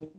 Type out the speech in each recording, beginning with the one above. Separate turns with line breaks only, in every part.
Testing.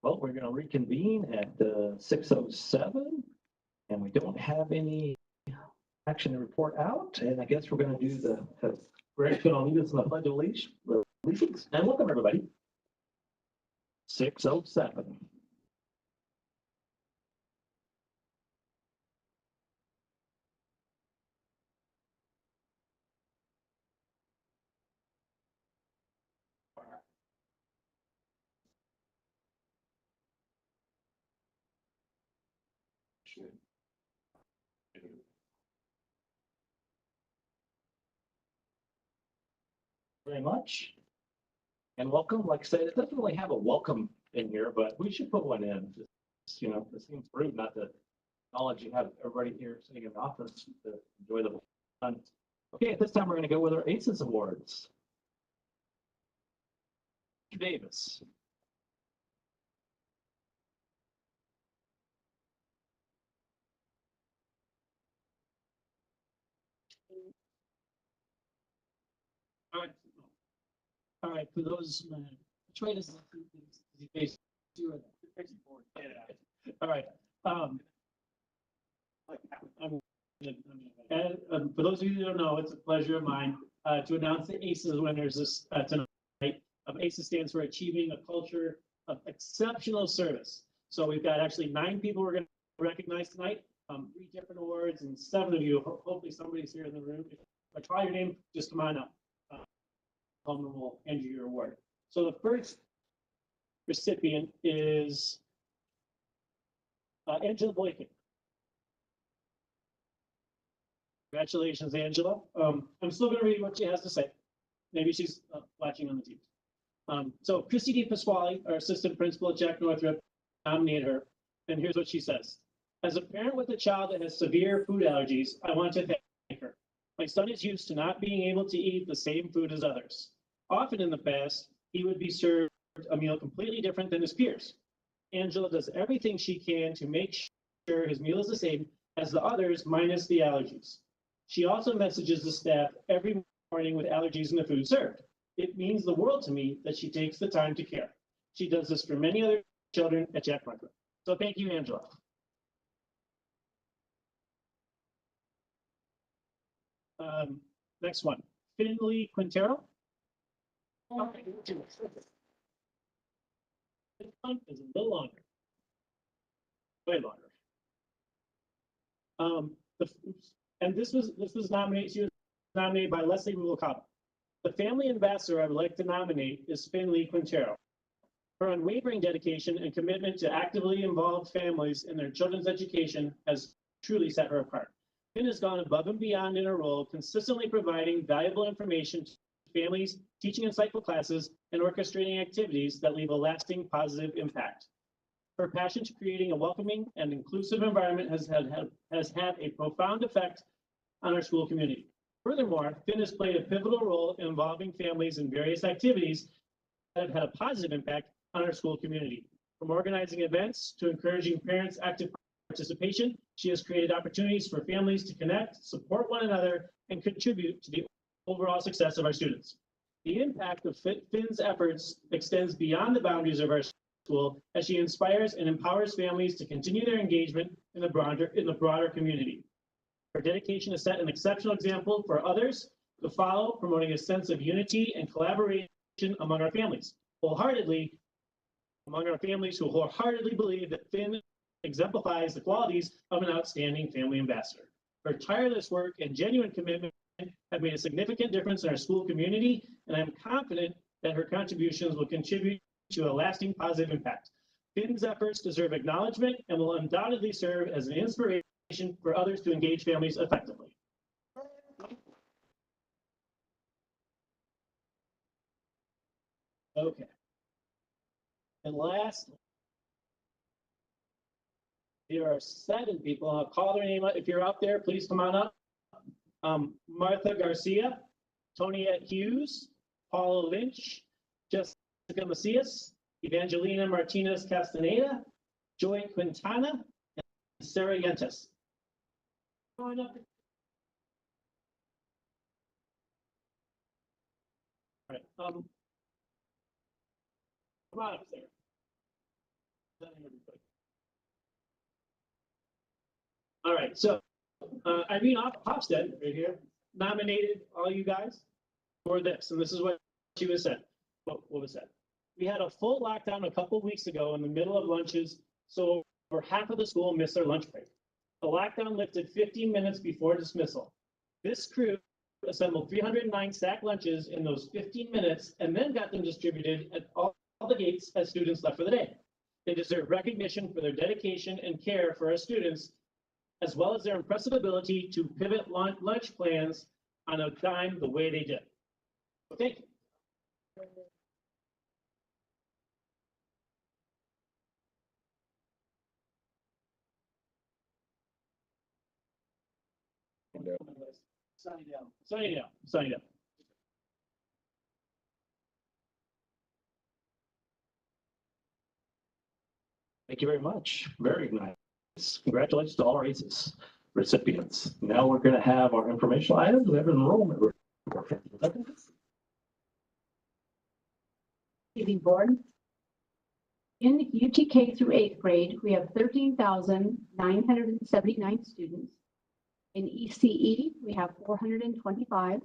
Well, we're going to reconvene at 6:07, and we don't have any action to report out. And I guess we're going to do Greg's going to lead us in the Pledge of Allegiance. And welcome, everybody. 6:07. Very much. And welcome. Like I said, it doesn't really have a welcome in here, but we should put one in. Just, it seems rude not to acknowledge you have everybody here sitting in the office to enjoy the fun. Okay, at this time, we're going to go with our ACES Awards. Mr. Davis.
All right, for those, try to see things. All right. And for those of you who don't know, it's a pleasure of mine to announce the ACES winners this tonight. ACES stands for Achieving a Culture of Exceptional Service. So we've got actually 9 people we're going to recognize tonight, 3 different awards, and 7 of you. Hopefully somebody's here in the room. If I try your name, just come on up. And we'll hand you your award. So the first recipient is Angela Boykin. Congratulations, Angela. I'm still going to read what she has to say. Maybe she's watching on the TV. So Christy D. Pasquale, our assistant principal at Jack Northrop, nominated her. And here's what she says. As a parent with a child that has severe food allergies, I want to thank her. My son is used to not being able to eat the same food as others. Often in the past, he would be served a meal completely different than his peers. Angela does everything she can to make sure his meal is the same as the others minus the allergies. She also messages the staff every morning with allergies in the food served. It means the world to me that she takes the time to care. She does this for many other children at Jack Northrop. So thank you, Angela. Next one, Finley Quintero. This one is a little longer, way longer. And this was nominated. She was nominated by Leslie Rubalcaba. The family ambassador I would like to nominate is Finley Quintero. Her unwavering dedication and commitment to actively involve families in their children's education has truly set her apart. Finn has gone above and beyond in her role, consistently providing valuable information to families, teaching insightful classes, and orchestrating activities that leave a lasting positive impact. Her passion to creating a welcoming and inclusive environment has had a profound effect on our school community. Furthermore, Finn has played a pivotal role in involving families in various activities that have had a positive impact on our school community. From organizing events to encouraging parents' active participation, she has created opportunities for families to connect, support one another, and contribute to the overall success of our students. The impact of Finn's efforts extends beyond the boundaries of our school as she inspires and empowers families to continue their engagement in the broader community. Her dedication has set an exceptional example for others to follow, promoting a sense of unity and collaboration among our families. Among our families who wholeheartedly believe that Finn exemplifies the qualities of an outstanding family ambassador. Her tireless work and genuine commitment have made a significant difference in our school community, and I'm confident that her contributions will contribute to a lasting positive impact. Finn's efforts deserve acknowledgement and will undoubtedly serve as an inspiration for others to engage families effectively. Okay. And last, there are 7 people. I'll call their name. If you're out there, please come on up. Martha Garcia, Tonya Hughes, Paula Lynch, Jessica Macias, Evangelina Martinez Castaneda, Joy Quintana, and Sarah Yentis. Come on up. All right. Come on up, Sarah. All right, so Irene Hofstad right here nominated all you guys for this, and this is what she was said. What was said? We had a full lockdown a couple weeks ago in the middle of lunches, so over half of the school missed their lunch break. The lockdown lifted 15 minutes before dismissal. This crew assembled 309 stacked lunches in those 15 minutes and then got them distributed at all the gates as students left for the day. They deserve recognition for their dedication and care for our students, as well as their impressive ability to pivot lunch plans on a dime the way they did. So thank you. Signing down.
Thank you very much. Very nice. Congratulations to all our ACES recipients. Now we're going to have our informational items. We have an enrollment report.
Evening board. In UTK through 8th grade, we have 13,979 students. In ECE, we have 425,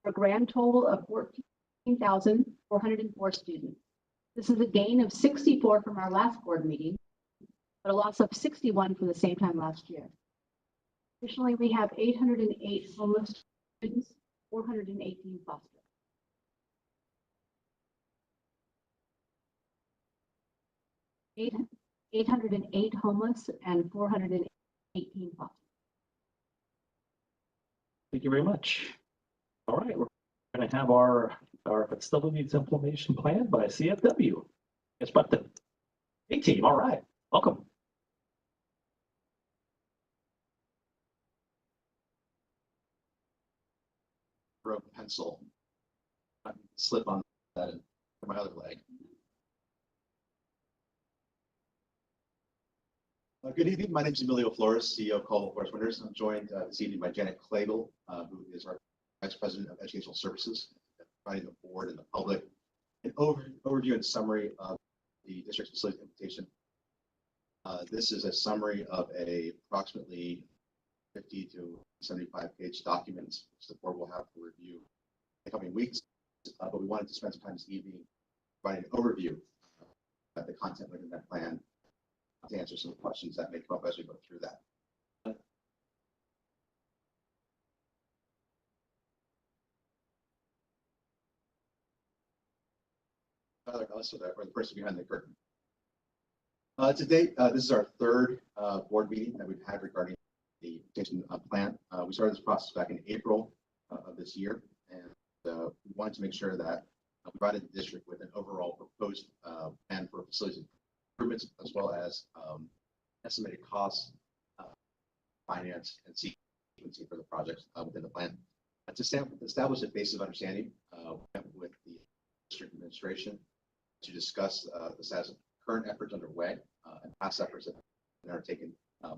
for a grand total of 14,404 students. This is a gain of 64 from our last board meeting, but a loss of 61 from the same time last year. Additionally, we have 808 homeless students, 418 foster. 808 homeless and 418 foster.
Thank you very much. All right, we're going to have our facilities implementation plan by CFW. Yes, Button. Hey team, all right, welcome.
Broke pencil. I slip on that and my other leg. Good evening. My name is Emilio Flores, CEO of Caldwell Forest Winners. I'm joined this evening by Janet Clagle, who is our Vice President of Educational Services, providing the board and the public an overview and summary of the district's facility implementation. This is a summary of approximately 50 to 75 page documents, which the board will have to review in the coming weeks. But we wanted to spend some time this evening providing an overview of the content within that plan to answer some questions that may come up as we go through that. So that for the person behind the curtain. To date, this is our third board meeting that we've had regarding the implementation plan. We started this process back in April of this year, and we wanted to make sure that we provided the district with an overall proposed plan for facilities improvements, as well as estimated costs, finance, and sequencing for the projects within the plan. To establish a basis of understanding, we met with the district administration to discuss the status of current efforts underway and past efforts that are taken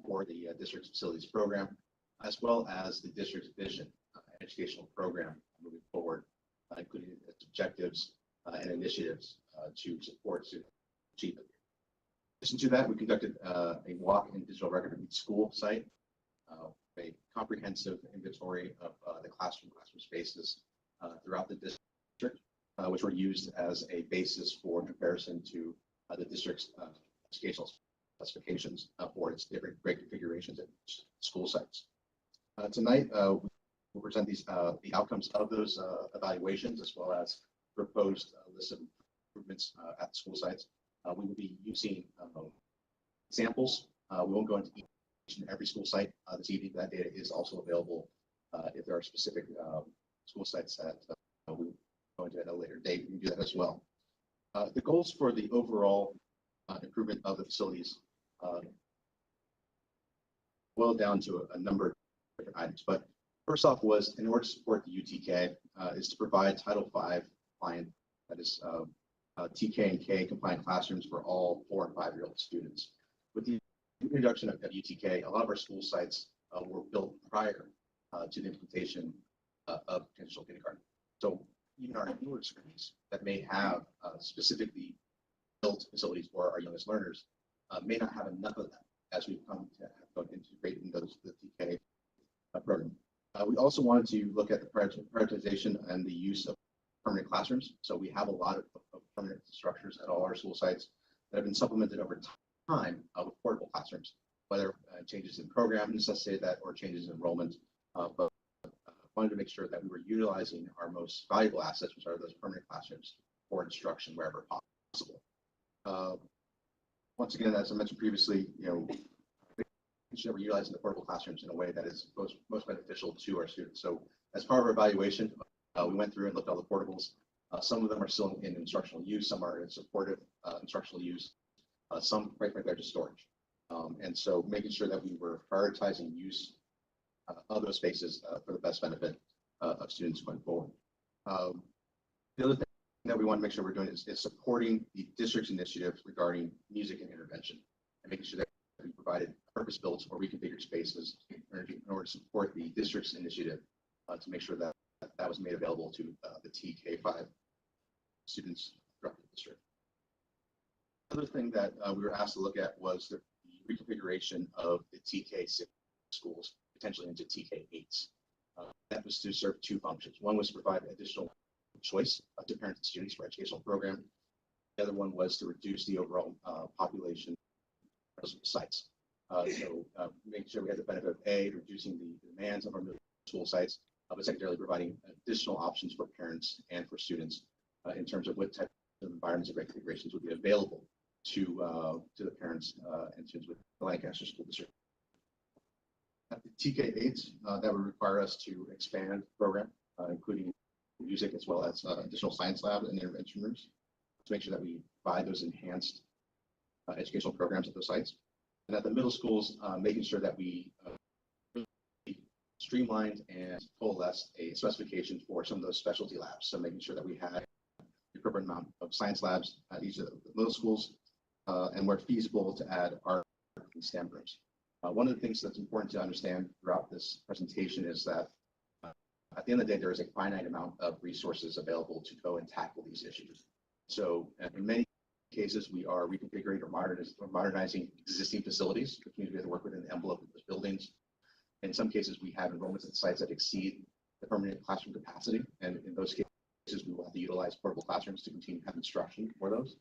for the district's facilities program, as well as the district's vision and educational program moving forward, including its objectives and initiatives to support student achievement. In addition to that, we conducted a walk-in digital record of each school site, a comprehensive inventory of the classroom spaces throughout the district, which were used as a basis for comparison to the district's educational specifications for its different grade configurations at school sites. Tonight, we'll present the outcomes of those evaluations, as well as proposed list of improvements at the school sites. We will be using samples. We won't go into each and every school site this evening. That data is also available if there are specific school sites that we go into at a later date. We can do that as well. The goals for the overall improvement of the facilities boiled down to a number of different items. But first off was, in order to support the UTK, is to provide Title V compliant, that is TK and K compliant classrooms for all 4- and 5-year-old students. With the introduction of UTK, a lot of our school sites were built prior to the implementation of potential kindergarten. So even our newer schools that may have specifically built facilities for our youngest learners may not have enough of them as we've come to have integrate in the TK program. We also wanted to look at the prioritization and the use of permanent classrooms. So we have a lot of permanent structures at all our school sites that have been supplemented over time with portable classrooms, whether changes in program necessitated that or changes in enrollment. But wanted to make sure that we were utilizing our most valuable assets, which are those permanent classrooms, for instruction wherever possible. Once again, as I mentioned previously, making sure we're utilizing the portable classrooms in a way that is most beneficial to our students. So as part of our evaluation, we went through and looked at all the portables. Some of them are still in instructional use, some are in supportive instructional use, some, quite frankly, are just storage. And so making sure that we were prioritizing use of those spaces for the best benefit of students going forward. The other thing that we want to make sure we're doing is supporting the district's initiative regarding music and intervention, and making sure that we provided purpose-built or reconfigured spaces in order to support the district's initiative to make sure that that was made available to the TK5 students throughout the district. Another thing that we were asked to look at was the reconfiguration of the TK6 schools, potentially into TK8s. That was to serve two functions. One was to provide additional choice to parents and students for educational program. The other one was to reduce the overall population of sites. So making sure we had the benefit of reducing the demands of our middle school sites, but secondarily providing additional options for parents and for students in terms of what type of environments and configurations would be available to the parents and students with the Lancaster School District. At the TK8, that would require us to expand the program, including music as well as additional science labs and intervention rooms to make sure that we provide those enhanced educational programs at those sites. And at the middle schools, making sure that we streamlined and coalesced a specification for some of those specialty labs. So making sure that we had the appropriate amount of science labs at each of the middle schools, and where feasible to add art and STEM rooms. One of the things that's important to understand throughout this presentation is that at the end of the day, there is a finite amount of resources available to go and tackle these issues. So in many cases, we are reconfiguring or modernizing existing facilities, which means we have to work within the envelope of those buildings. In some cases, we have enrollments at sites that exceed the permanent classroom capacity. And in those cases, we will have to utilize portable classrooms to continue to have instruction for those.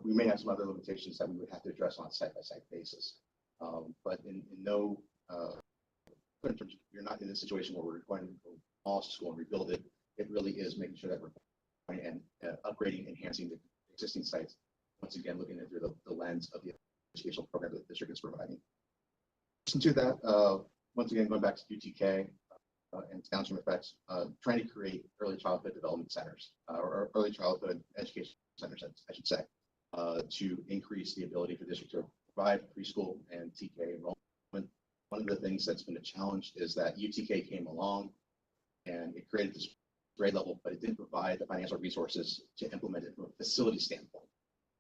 We may have some other limitations that we would have to address on a site-by-site basis. But in no, in terms of, you're not in a situation where we're going to go all to school and rebuild it. It really is making sure that we're going and upgrading, enhancing the existing sites. Once again, looking at through the lens of the educational program that the district is providing. To that, once again, going back to UTK and downstream effects, trying to create early childhood development centers or early childhood education centers, I should say, to increase the ability for the district to provide preschool and TK enrollment. One of the things that's been a challenge is that UTK came along and it created this grade level, but it didn't provide the financial resources to implement it from a facility standpoint.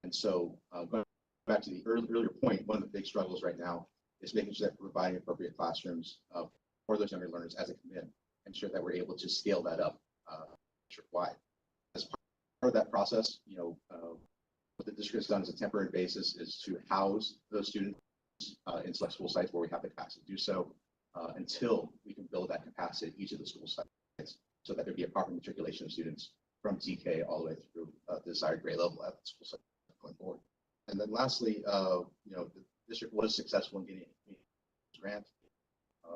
And so going back to the earlier point, one of the big struggles right now is making sure that we're providing appropriate classrooms for those younger learners as they come in, ensure that we're able to scale that up district-wide. As part of that process, what the district has done as a temporary basis is to house those students in select school sites where we have the capacity to do so until we can build that capacity at each of the school sites so that there'd be a proper matriculation of students from TK all the way through the desired grade level at the school site going forward. And then lastly, the district was successful in getting a grant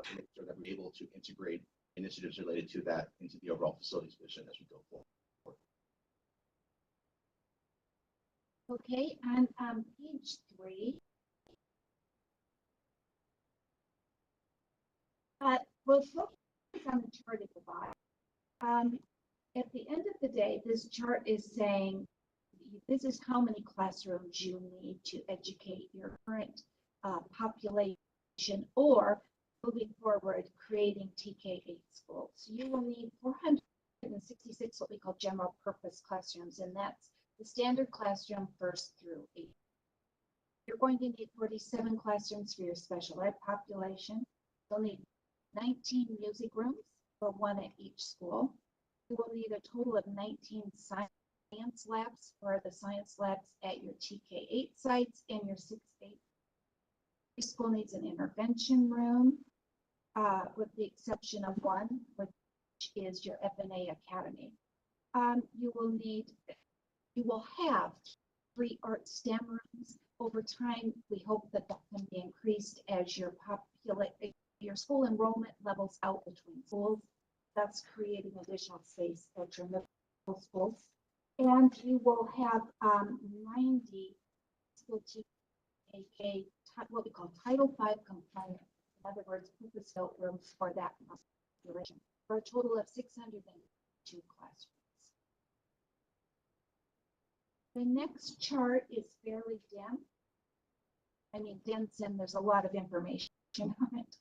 to make sure that we're able to integrate initiatives related to that into the overall facilities vision as we go forward.
Okay, on page 3, we'll focus on the chart at the bottom. At the end of the day, this chart is saying this is how many classrooms you need to educate your current population, or moving forward, creating TK8 schools. So you will need 466 what we call general purpose classrooms, and that's the standard classroom 1st through 8th. You're going to need 47 classrooms for your special ed population. You'll need 19 music rooms, for 1 at each school. You will need a total of 19 science
science labs or the science labs at your TK8 sites and your 6-8. School needs an intervention room, with the exception of one, which is your FNA Academy. You will have 3 art STEM rooms. Over time, we hope that can be increased as your school enrollment levels out between schools. That's creating additional space at your middle schools. And you will have 90 school TK, what we call Title V compliant, in other words, purpose-built rooms for that population, for a total of 602 classrooms. The next chart is fairly dense. I mean, dense, and there's a lot of information on it.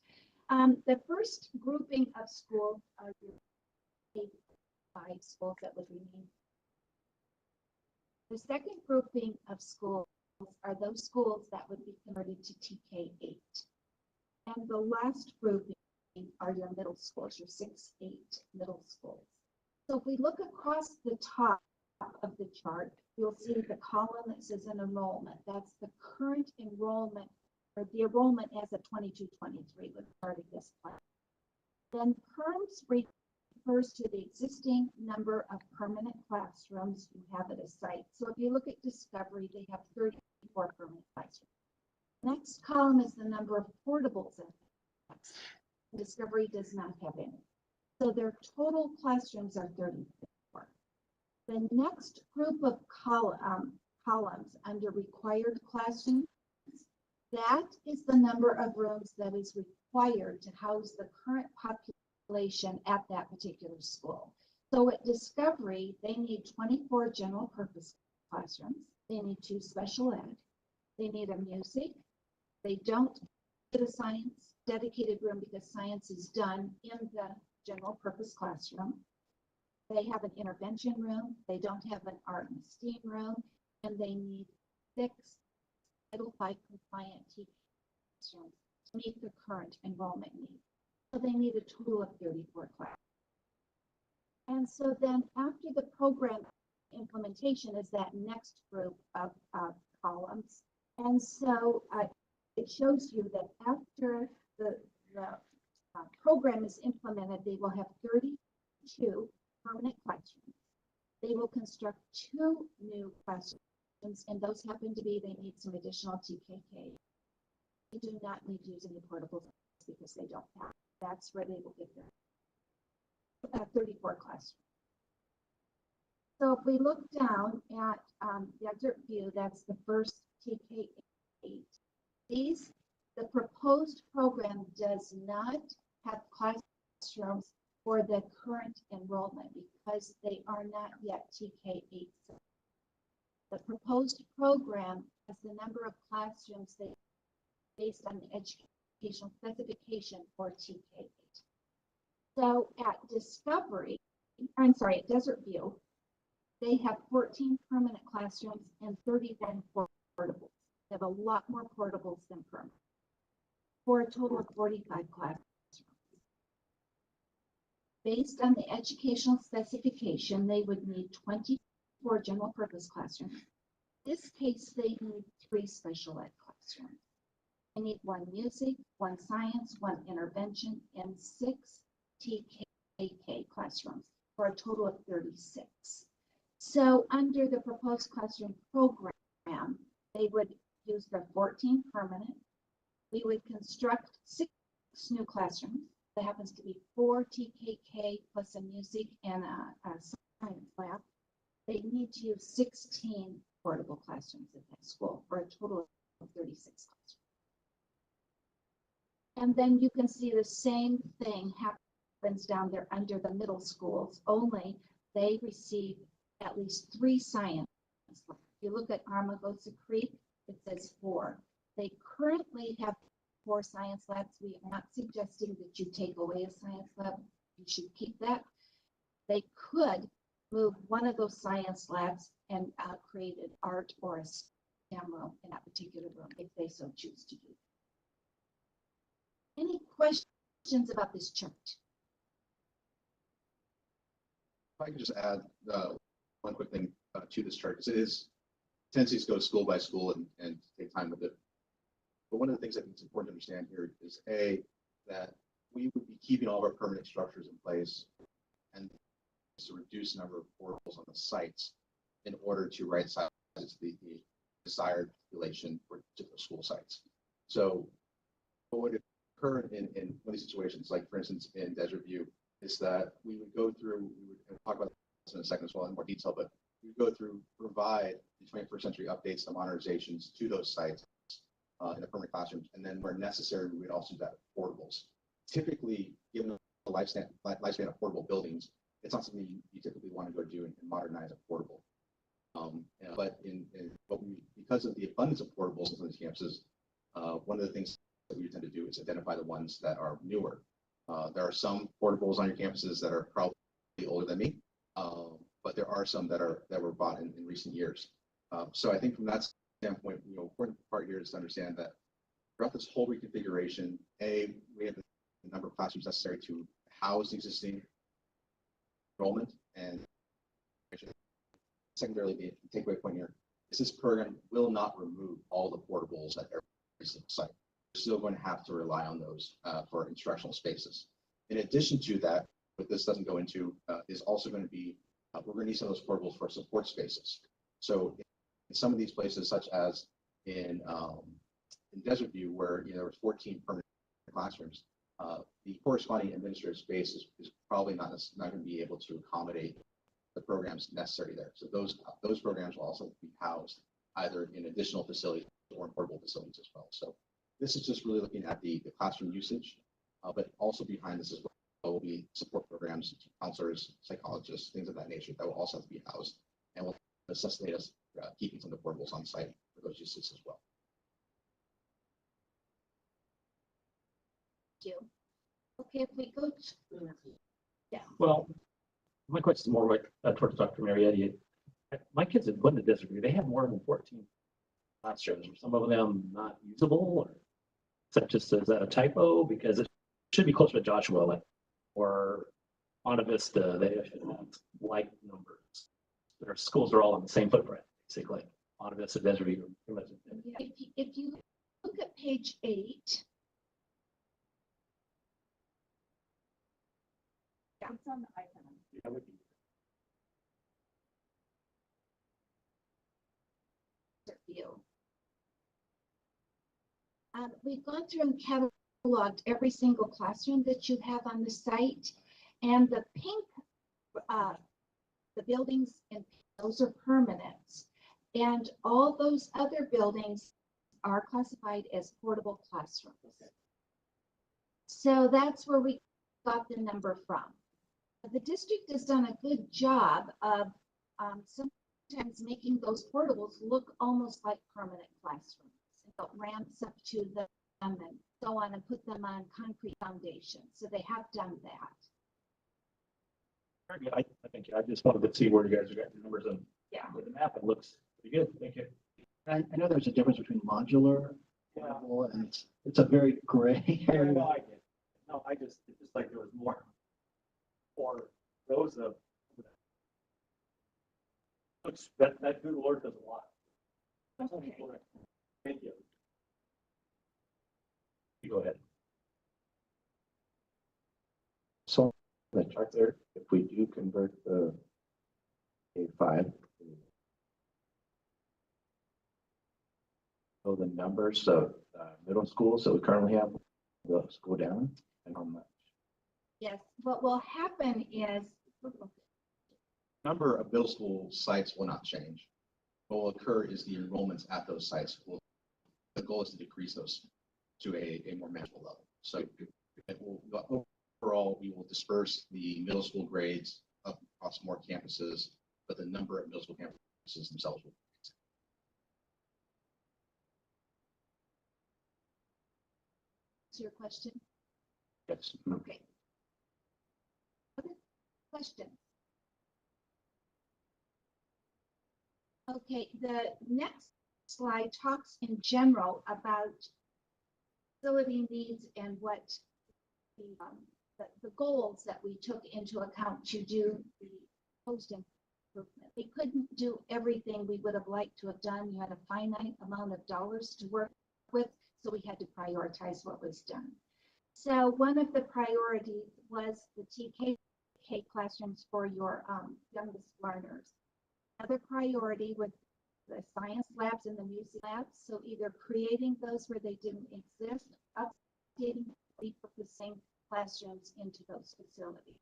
The first grouping of schools are your K-5 schools that would remain. The second grouping of schools are those schools that would be converted to TK8. And the last grouping are your middle schools, your 6-8 middle schools. So if we look across the top of the chart, you'll see the column that says an enrollment. That's the current enrollment, or the enrollment as of 22-23 with part of this plan. Then PERMS refers to the existing number of permanent classrooms you have at a site. So if you look at Discovery, they have 34 permanent classrooms. Next column is the number of portables in class. Discovery does not have any. So their total classrooms are 34. The next group of columns under required classrooms, that is the number of rooms that is required to house the current population at that particular school. So at Discovery, they need 24 general purpose classrooms. They need 2 special ed. They need a music. They don't get a science dedicated room because science is done in the general purpose classroom. They have an intervention room. They don't have an art and STEAM room, and they need 6 Title V compliant classrooms to meet the current enrollment needs. So they need a total of 34 classes. And so then after the program implementation is that next group of columns. And so it shows you that after the program is implemented, they will have 32 permanent classrooms. They will construct 2 new classrooms, and those happen to be, they need some additional TKK. They do not need to use any portables because they don't have. That's where they will get their 34 classrooms. So if we look down at the excerpt view, that's the first TK8. The proposed program does not have classrooms for the current enrollment because they are not yet TK8. The proposed program has the number of classrooms based on the educational specification for TK8. So at Desert View, they have 14 permanent classrooms and 31 portables. They have a lot more portables than permanent, for a total of 45 classrooms. Based on the educational specification, they would need 24 general purpose classrooms. In this case, they need 3 special ed classrooms. They need 1 music, 1 science, 1 intervention, and 6 TKK classrooms for a total of 36. So under the proposed classroom program, they would use the 14 permanent. We would construct 6 new classrooms. That happens to be 4 TKK plus a music and a science lab. They need to use 16 portable classrooms at that school for a total of 36 classrooms. And then you can see the same thing happens down there under the middle schools, only they receive at least 3 science labs. If you look at Armagosa Creek, it says 4. They currently have 4 science labs. We are not suggesting that you take away a science lab. You should keep that. They could move one of those science labs and create an art or a STEM room in that particular room if they so choose to do. Any questions about this chart?
If I could just add one quick thing. to this chart, because it is tendencies to go school by school and take time with it. But one of the things that it's important to understand here is that we would be keeping all of our permanent structures in place and to reduce the number of portables on the sites in order to right size the desired population for particular school sites. So what would occur in one of these situations, like for instance in Desert View, is that we would go through, we would talk about this in a second as well in more detail, but we would go through, provide the 21st century updates, the modernizations to those sites in the permanent classrooms, and then where necessary, we would also do that with portables. Typically, given the lifespan of portable buildings, it's not something you typically want to go do and modernize a portable. But because of the abundance of portables on these campuses, one of the things that we tend to do is identify the ones that are newer. There are some portables on your campuses that are probably older than me, but there are some that were bought in recent years. So I think from that standpoint, important part here is to understand that throughout this whole reconfiguration, we have the number of classrooms necessary to house the existing enrollment, and secondarily, the takeaway point here is this program will not remove all the portables at every single site. We're still going to have to rely on those for instructional spaces. In addition to that, what this doesn't go into is also going to be, we're going to need some of those portables for support spaces. So in some of these places, such as in Desert View, where there was 14 permanent classrooms, the corresponding administrative space is probably not going to be able to accommodate the programs necessary there. So those programs will also be housed either in additional facilities or in portable facilities as well. So this is just really looking at the classroom usage, but also behind this as well will be support programs, counselors, psychologists, things of that nature that will also have to be housed and will necessitate us keeping some of the portables on site for those uses as well.
Thank you. Okay, if we go to,
Well, my question is more like towards Dr. Marietti. My kids have gone to Desert View. They have more than 14 classrooms. Are some of them not usable, or is that a typo? Because it should be closer to Joshua, or Monta Vista. They should have like numbers. Their schools are all on the same footprint, basically. Monta Vista, Desert View.
if you look at page 8, it's on the iPad. View. We've gone through and cataloged every single classroom that you have on the site, and the pink, the buildings, and those are permanent, and all those other buildings are classified as portable classrooms. So that's where we got the number from. The district has done a good job of sometimes making those portables look almost like permanent classrooms. It ramps up to them and go on and put them on concrete foundations. So they have done that.
Very good. I think I just wanted to see where you guys are getting the numbers on.
Yeah.
With the map, it looks pretty good. Thank you.
I know there's a difference between modular and it's a very gray area.
No, it's just like there was more rows of. That Google Earth does a lot.
Okay.
Thank you. You go ahead.
So the chart there, if we do convert the A5, so the numbers of middle schools that we currently have, those go down, and how much?
Yes. What will happen is
Number of middle school sites will not change. What will occur is the enrollments at those sites the goal is to decrease those to a more manageable level. So overall, we will disperse the middle school grades across more campuses, but the number of middle school campuses themselves will.
Is your question?
Yes.
Okay. Other questions? Okay, the next slide talks in general about facility needs and what the goals that we took into account to do the post improvement. We couldn't do everything we would have liked to have done. You had a finite amount of dollars to work with, so we had to prioritize what was done. So one of the priorities was the TK classrooms for your youngest learners. Another priority was the science labs and the music labs. So either creating those where they didn't exist, updating, repurposing classrooms into those facilities.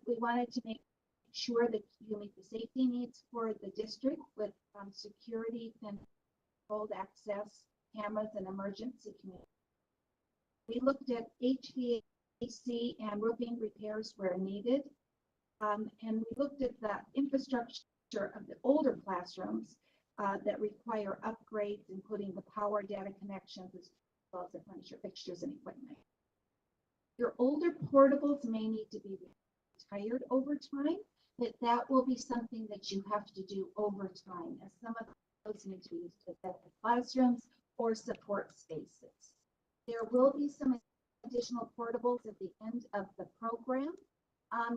We wanted to make sure that you meet the safety needs for the district with security, controlled access, cameras, and emergency communication. We looked at HVAC and roofing repairs where needed. And we looked at the infrastructure of the older classrooms that require upgrades, including the power data connections, as well as the furniture, fixtures, and equipment. Your older portables may need to be retired over time, but that will be something that you have to do over time, as some of those need to be used as classrooms or support spaces. There will be some additional portables at the end of the program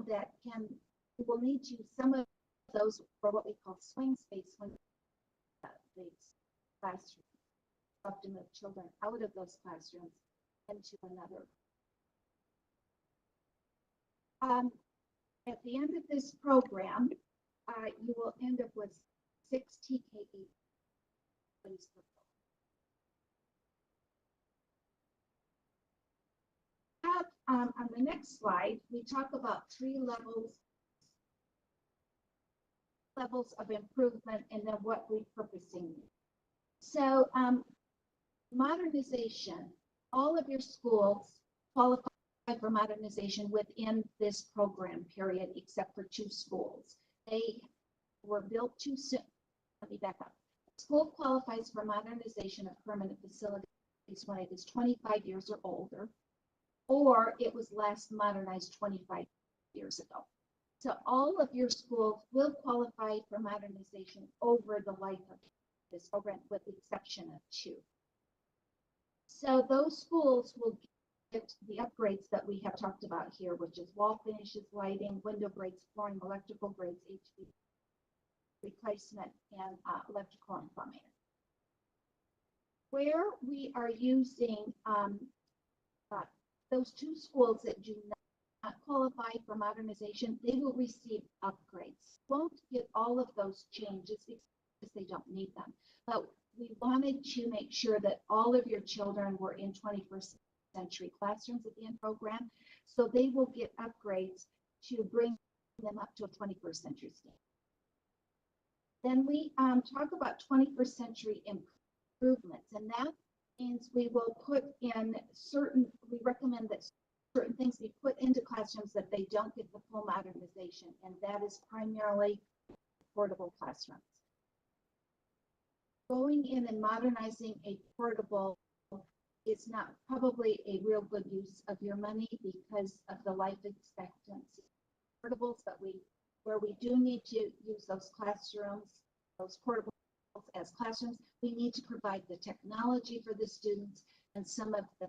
that you will need to use some of those for what we call swing space when the classroom, often move children out of those classrooms into another. At the end of this program, you will end up with 6 TKE. On the next slide, we talk about 3 levels of improvement and then what repurposing. So modernization, all of your schools qualify for modernization within this program period, except for 2 schools. They were built too soon. Let me back up. School qualifies for modernization of permanent facilities when it is 25 years or older, or it was last modernized 25 years ago. So all of your schools will qualify for modernization over the life of this program, with the exception of 2. So those schools will get the upgrades that we have talked about here, which is wall finishes, lighting, window grades, flooring, electrical grades, HV replacement, and electrical and plumbing. Where we are using those 2 schools that do not qualify for modernization, they will receive upgrades. Won't get all of those changes because they don't need them. But we wanted to make sure that all of your children were in 21st century classrooms at the end program, so they will get upgrades to bring them up to a 21st century standard. Then we talk about 21st century improvements, and that means we will put in we recommend that certain things be put into classrooms that they don't get the full modernization, and that is primarily portable classrooms. Going in and modernizing a portable is not probably a real good use of your money because of the life expectancy portables, but where we do need to use those classrooms, those portables as classrooms, we need to provide the technology for the students and some of the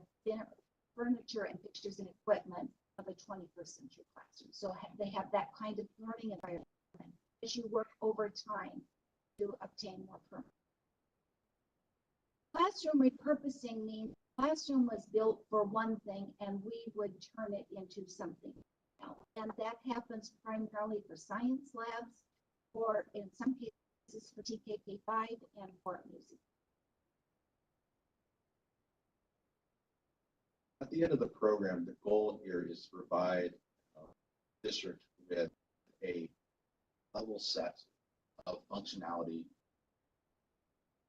furniture and fixtures and equipment of a 21st century classroom. So they have that kind of learning environment as you work over time to obtain more permits. Classroom repurposing means classroom was built for one thing and we would turn it into something else. And that happens primarily for science labs, or in some cases for TKK5 and for music.
At the end of the program, the goal here is to provide district with a level set of functionality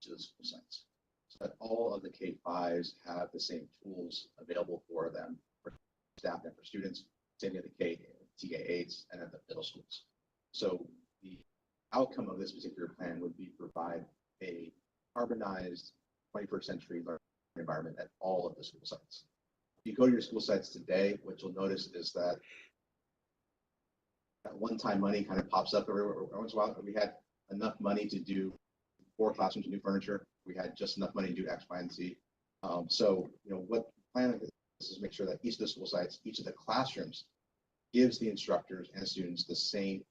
to the school sites, so that all of the K5s have the same tools available for them, for staff and for students, same at the TK8s and at the middle schools. So the outcome of this particular plan would be provide a harmonized 21st century learning environment at all of the school sites. If you go to your school sites today, what you'll notice is that one-time money kind of pops up every once in a while. We had enough money to do 4 classrooms and new furniture. We had just enough money to do X, Y, and Z. So, what the plan is make sure that each of the school sites, each of the classrooms gives the instructors and students the same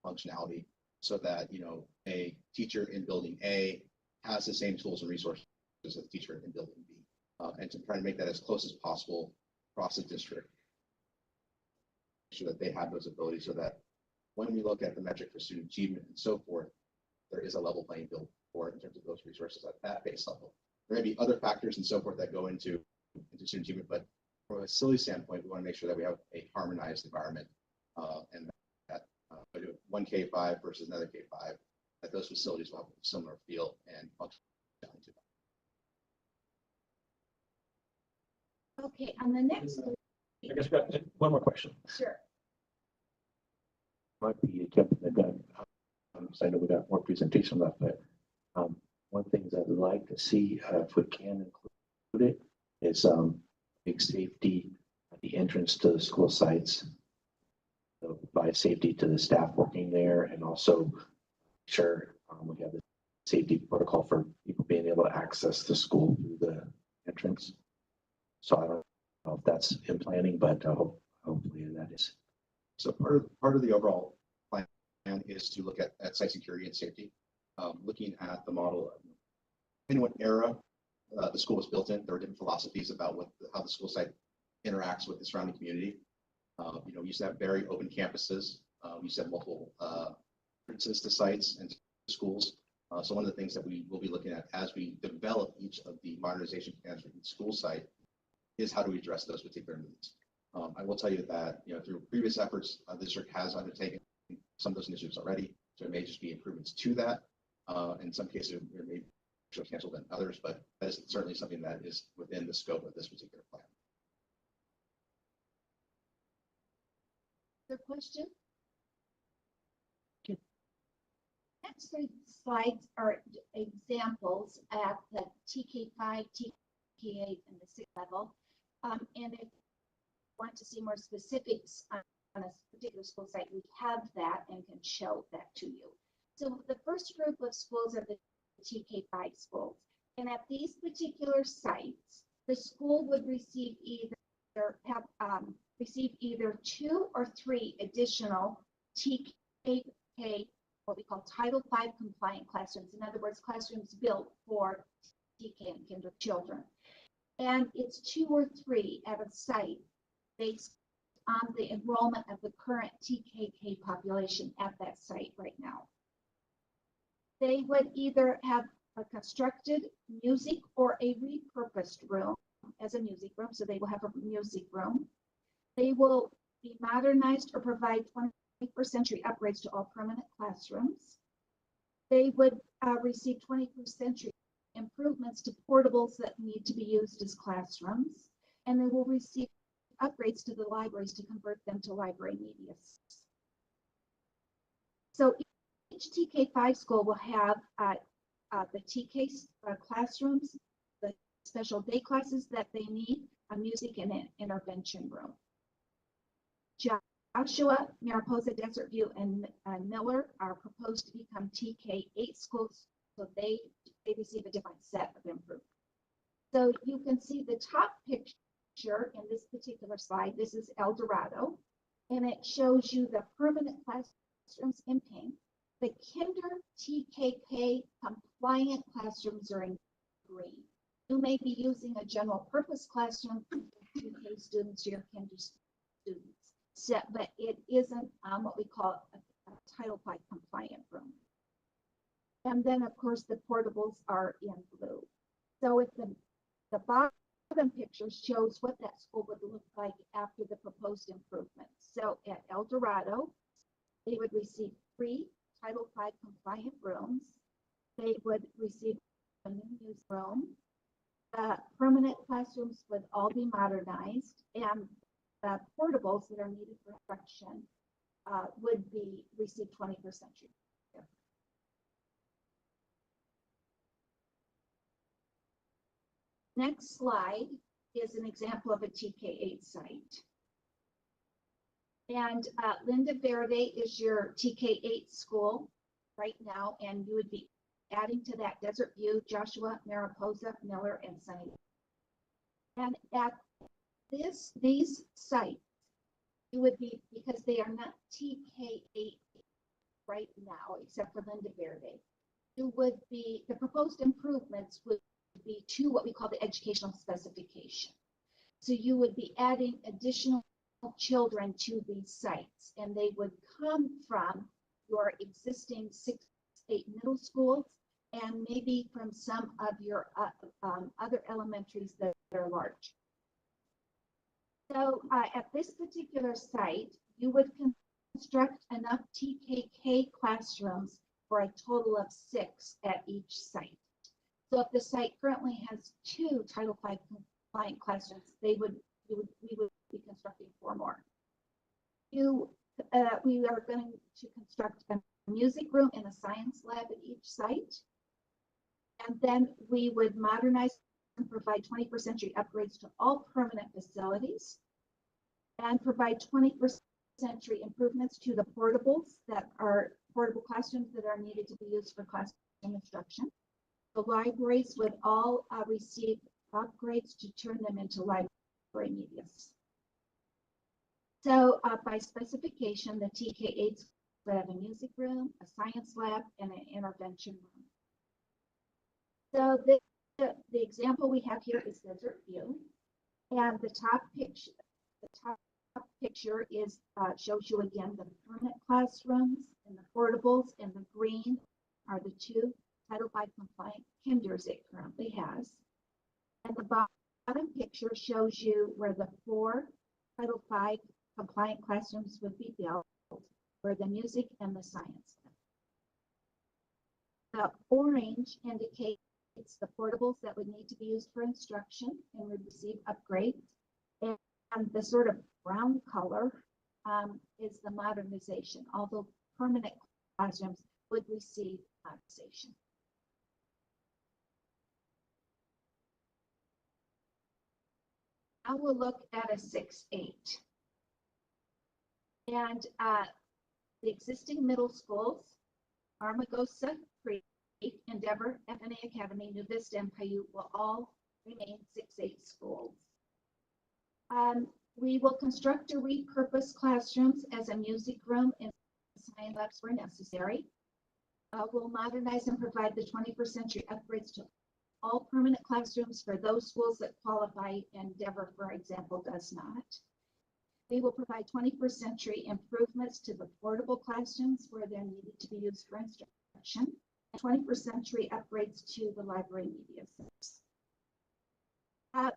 functionality so that, a teacher in building A has the same tools and resources as a teacher in building B. And to try to make that as close as possible across the district. So that they have those abilities so that when we look at the metric for student achievement and so forth, there is a level playing field for it in terms of those resources at that base level. There may be other factors and so forth that go into student achievement, but from a facility standpoint, we want to make sure that we have a harmonized environment and that one K-5 versus another K-5, that those facilities will have a similar feel and functionality to them.
Okay, on the next,
I guess we got one more question.
sure.
Might be jumping the gun. So I know we got more presentation left, but one thing that I'd like to see, if we can include it, is big safety at the entrance to the school sites. So provide safety to the staff working there, and also sure we have the safety protocol for people being able to access the school through the entrance. So I don't know if that's in planning, but hopefully that is.
So part of the overall plan is to look at site security and safety, looking at the model. In what era the school was built in, there were different philosophies about how the school site interacts with the surrounding community. We used to have very open campuses. We used to have multiple entrances to sites and to schools. So one of the things that we will be looking at as we develop each of the modernization plans for each school site is how do we address those particular needs. I will tell you that through previous efforts, the district has undertaken some of those initiatives already. So it may just be improvements to that. In some cases, there may be more substantial than others, but that is certainly something that is within the scope of this particular plan.
Other question? Next three slides are examples at the TK5, TK8, and the 6th level. And if you want to see more specifics on a particular school site, we have that and can show that to you. So the first group of schools are the TK5 schools. And at these particular sites, the school would receive either 2 or 3 additional TK, what we call Title V compliant classrooms. In other words, classrooms built for TK and kinder children. And it's 2 or 3 at a site based on the enrollment of the current TKK population at that site right now. They would either have a constructed music or a repurposed room as a music room, so they will have a music room. They will be modernized or provide 21st century upgrades to all permanent classrooms. They would receive 21st century improvements to portables that need to be used as classrooms, and they will receive upgrades to the libraries to convert them to library media. So each TK5 school will have the TK classrooms, the special day classes that they need, a music and an intervention room. Joshua, Mariposa, Desert View, and Miller are proposed to become TK8 schools, so they receive a different set of improvements. So you can see the top picture in this particular slide. This is El Dorado, and it shows you the permanent classrooms in pink. The kinder TKK compliant classrooms are in green. You may be using a general purpose classroom for TK students or your kinder students, but it isn't what we call a Title V compliant room. And then, of course, the portables are in blue. So if the bottom picture shows what that school would look like after the proposed improvements. So at El Dorado, they would receive 3 Title V compliant rooms. They would receive a new music room. Permanent classrooms would all be modernized, and the portables that are needed for instruction would be receive 21st century. Next slide is an example of a TK8 site. And Linda Verde is your TK8 school right now, and you would be adding to that Desert View, Joshua, Mariposa, Miller, and Sunny. And at these sites, you would be, because they are not TK8 right now, except for Linda Verde. It would be, the proposed improvements would be to what we call the educational specification. So you would be adding additional children to these sites, and they would come from your existing 6-8 middle schools and maybe from some of your other elementaries that are large. So at this particular site, you would construct enough TKK classrooms for a total of 6 at each site. So if the site currently has 2 Title V compliant classrooms, we would be constructing 4 more. We are going to construct a music room and a science lab at each site. And then we would modernize and provide 21st century upgrades to all permanent facilities and provide 21st century improvements to the portable classrooms that are needed to be used for classroom instruction. The libraries would all receive upgrades to turn them into library media. So by specification, the TK8s would have a music room, a science lab, and an intervention room. So the example we have here is Desert View, and the top picture is shows you again the permanent classrooms and the portables, and the green are the 2 Title V compliant kinders it currently has. And the bottom picture shows you where the 4 Title V compliant classrooms would be built, where the music and the science. The orange indicates the portables that would need to be used for instruction and would receive upgrades. And the sort of brown color is the modernization, although permanent classrooms would receive modernization. Now we'll look at a 6-8. And the existing middle schools, Armagosa Creek, Endeavor, FNA Academy, New Vista, and Paiute will all remain 6-8 schools. We will construct or repurpose classrooms as a music room and science labs where necessary. We'll modernize and provide the 21st century upgrades to all permanent classrooms for those schools that qualify. Endeavor, for example, does not. We will provide 21st century improvements to the portable classrooms where they're needed to be used for instruction, and 21st century upgrades to the library media centers.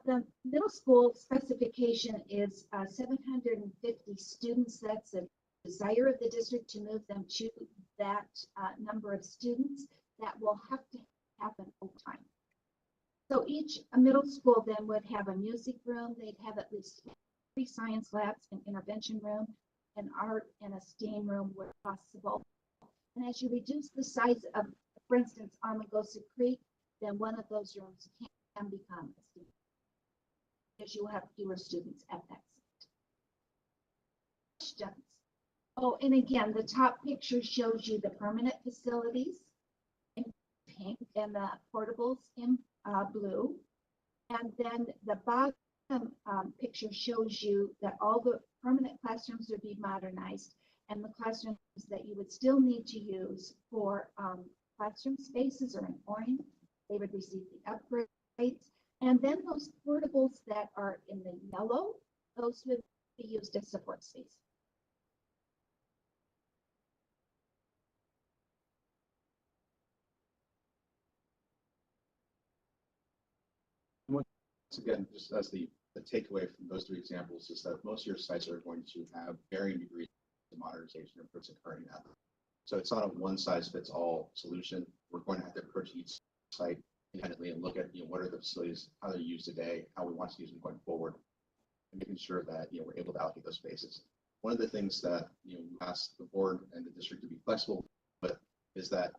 The middle school specification is 750 students. That's a desire of the district to move them to that number of students. That will have to happen over time. So each middle school then would have a music room. They'd have at least 3 science labs, an intervention room, an art, and a STEAM room where possible. And as you reduce the size of, for instance, Armagosa Creek, then one of those rooms can become a STEAM, because you have fewer students at that site. Questions? Oh, and again, the top picture shows you the permanent facilities in pink and the portables in blue. And then the bottom picture shows you that all the permanent classrooms would be modernized, and the classrooms that you would still need to use for classroom spaces are in orange. They would receive the upgrades. And then those portables that are in the yellow, those would be used as support space.
Once again, just as the takeaway from those 3 examples is that most of your sites are going to have varying degrees of modernization efforts occurring now. So it's not a one-size-fits-all solution. We're going to have to approach each site independently and look at what are the facilities, how they're used today, how we want to use them going forward, and making sure that we're able to allocate those spaces. One of the things that we ask the board and the district to be flexible with is that,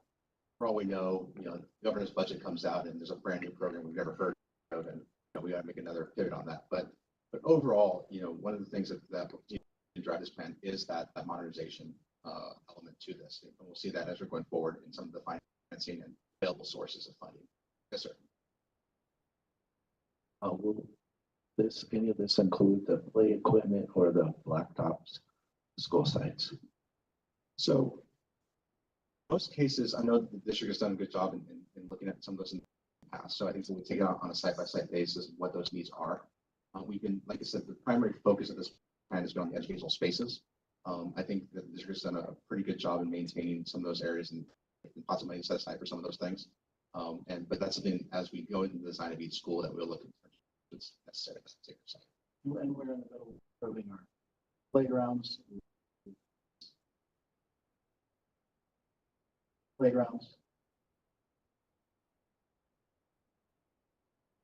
for all we know, the governor's budget comes out and there's a brand new program we've never heard of, and we got to make another pivot on that. But overall, one of the things that will continue to drive this plan is that modernization element to this, and we'll see that as we're going forward in some of the financing and available sources of funding. Yes, sir.
Will any of this include the play equipment or the blacktops school sites?
So most cases, I know the district has done a good job in looking at some of those in the past. So I think that we take it out on a site-by-site basis, what those needs are. We can, like I said, the primary focus of this plan has been on the educational spaces. I think that the district has done a pretty good job in maintaining some of those areas and possibly set aside for some of those things. But that's something as we go into the design of each school that we'll look at what's necessary to take aside.
And we're in the middle of improving our playgrounds. Playgrounds.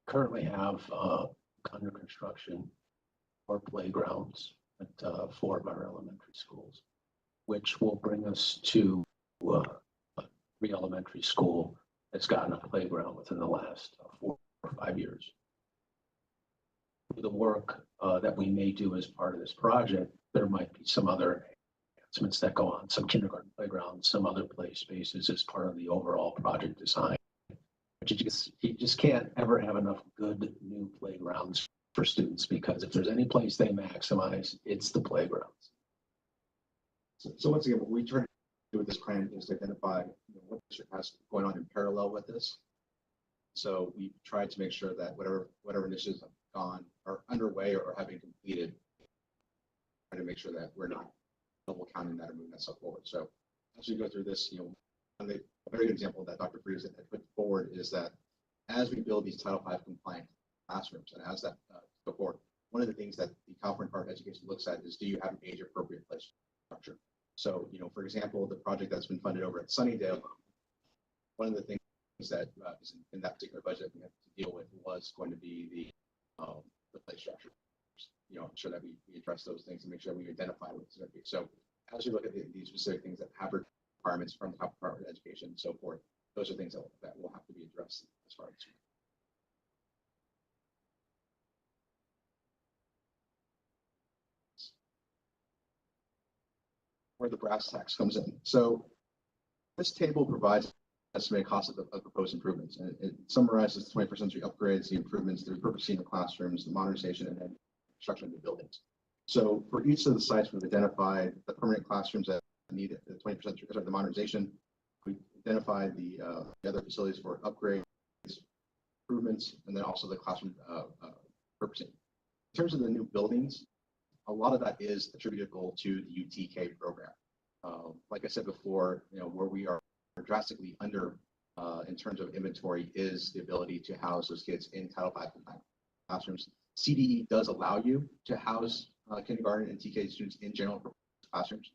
Currently have under construction 4 playgrounds at 4 of our elementary schools, which will bring us to 3 elementary school that's gotten a playground within the last 4 or 5 years. The work that we may do as part of this project, there might be some other enhancements that go on, some kindergarten playgrounds, some other play spaces as part of the overall project design. But you just can't ever have enough good new playgrounds for students, because if there's any place they maximize, it's the playgrounds.
So once again, what we try to do with this plan is to identify what the district has going on in parallel with this. So we tried to make sure that whatever initiatives have gone are underway or have been completed, try to make sure that we're not double counting that or moving that stuff forward. So as we go through this, a very good example that Dr. Friese had put forward is that as we build these Title V compliant classrooms, and as that go forward, one of the things that the California Department of Education looks at is, do you have an age appropriate play structure? So, for example, the project that's been funded over at Sunnydale, one of the things that is in that particular budget we have to deal with was going to be the play structure. Ensure that we address those things and make sure we identify what's going to be. So as we look at these specific things that have requirements from the Department of Education and so forth, those are things that will have to be addressed as far as. Where the brass tacks comes in. So this table provides estimated cost of the proposed improvements, and it summarizes the 21st century upgrades, the improvements, the repurposing of classrooms, the modernization, and then construction of the buildings. So for each of the sites, we've identified the permanent classrooms that need the 21st century, sorry, the modernization. We identified the other facilities for upgrades, improvements, and then also the classroom repurposing. In terms of the new buildings, a lot of that is attributable to the UTK program. Like I said before, where we are drastically under in terms of inventory is the ability to house those kids in Title V compliant classrooms. CDE does allow you to house kindergarten and TK students in general classrooms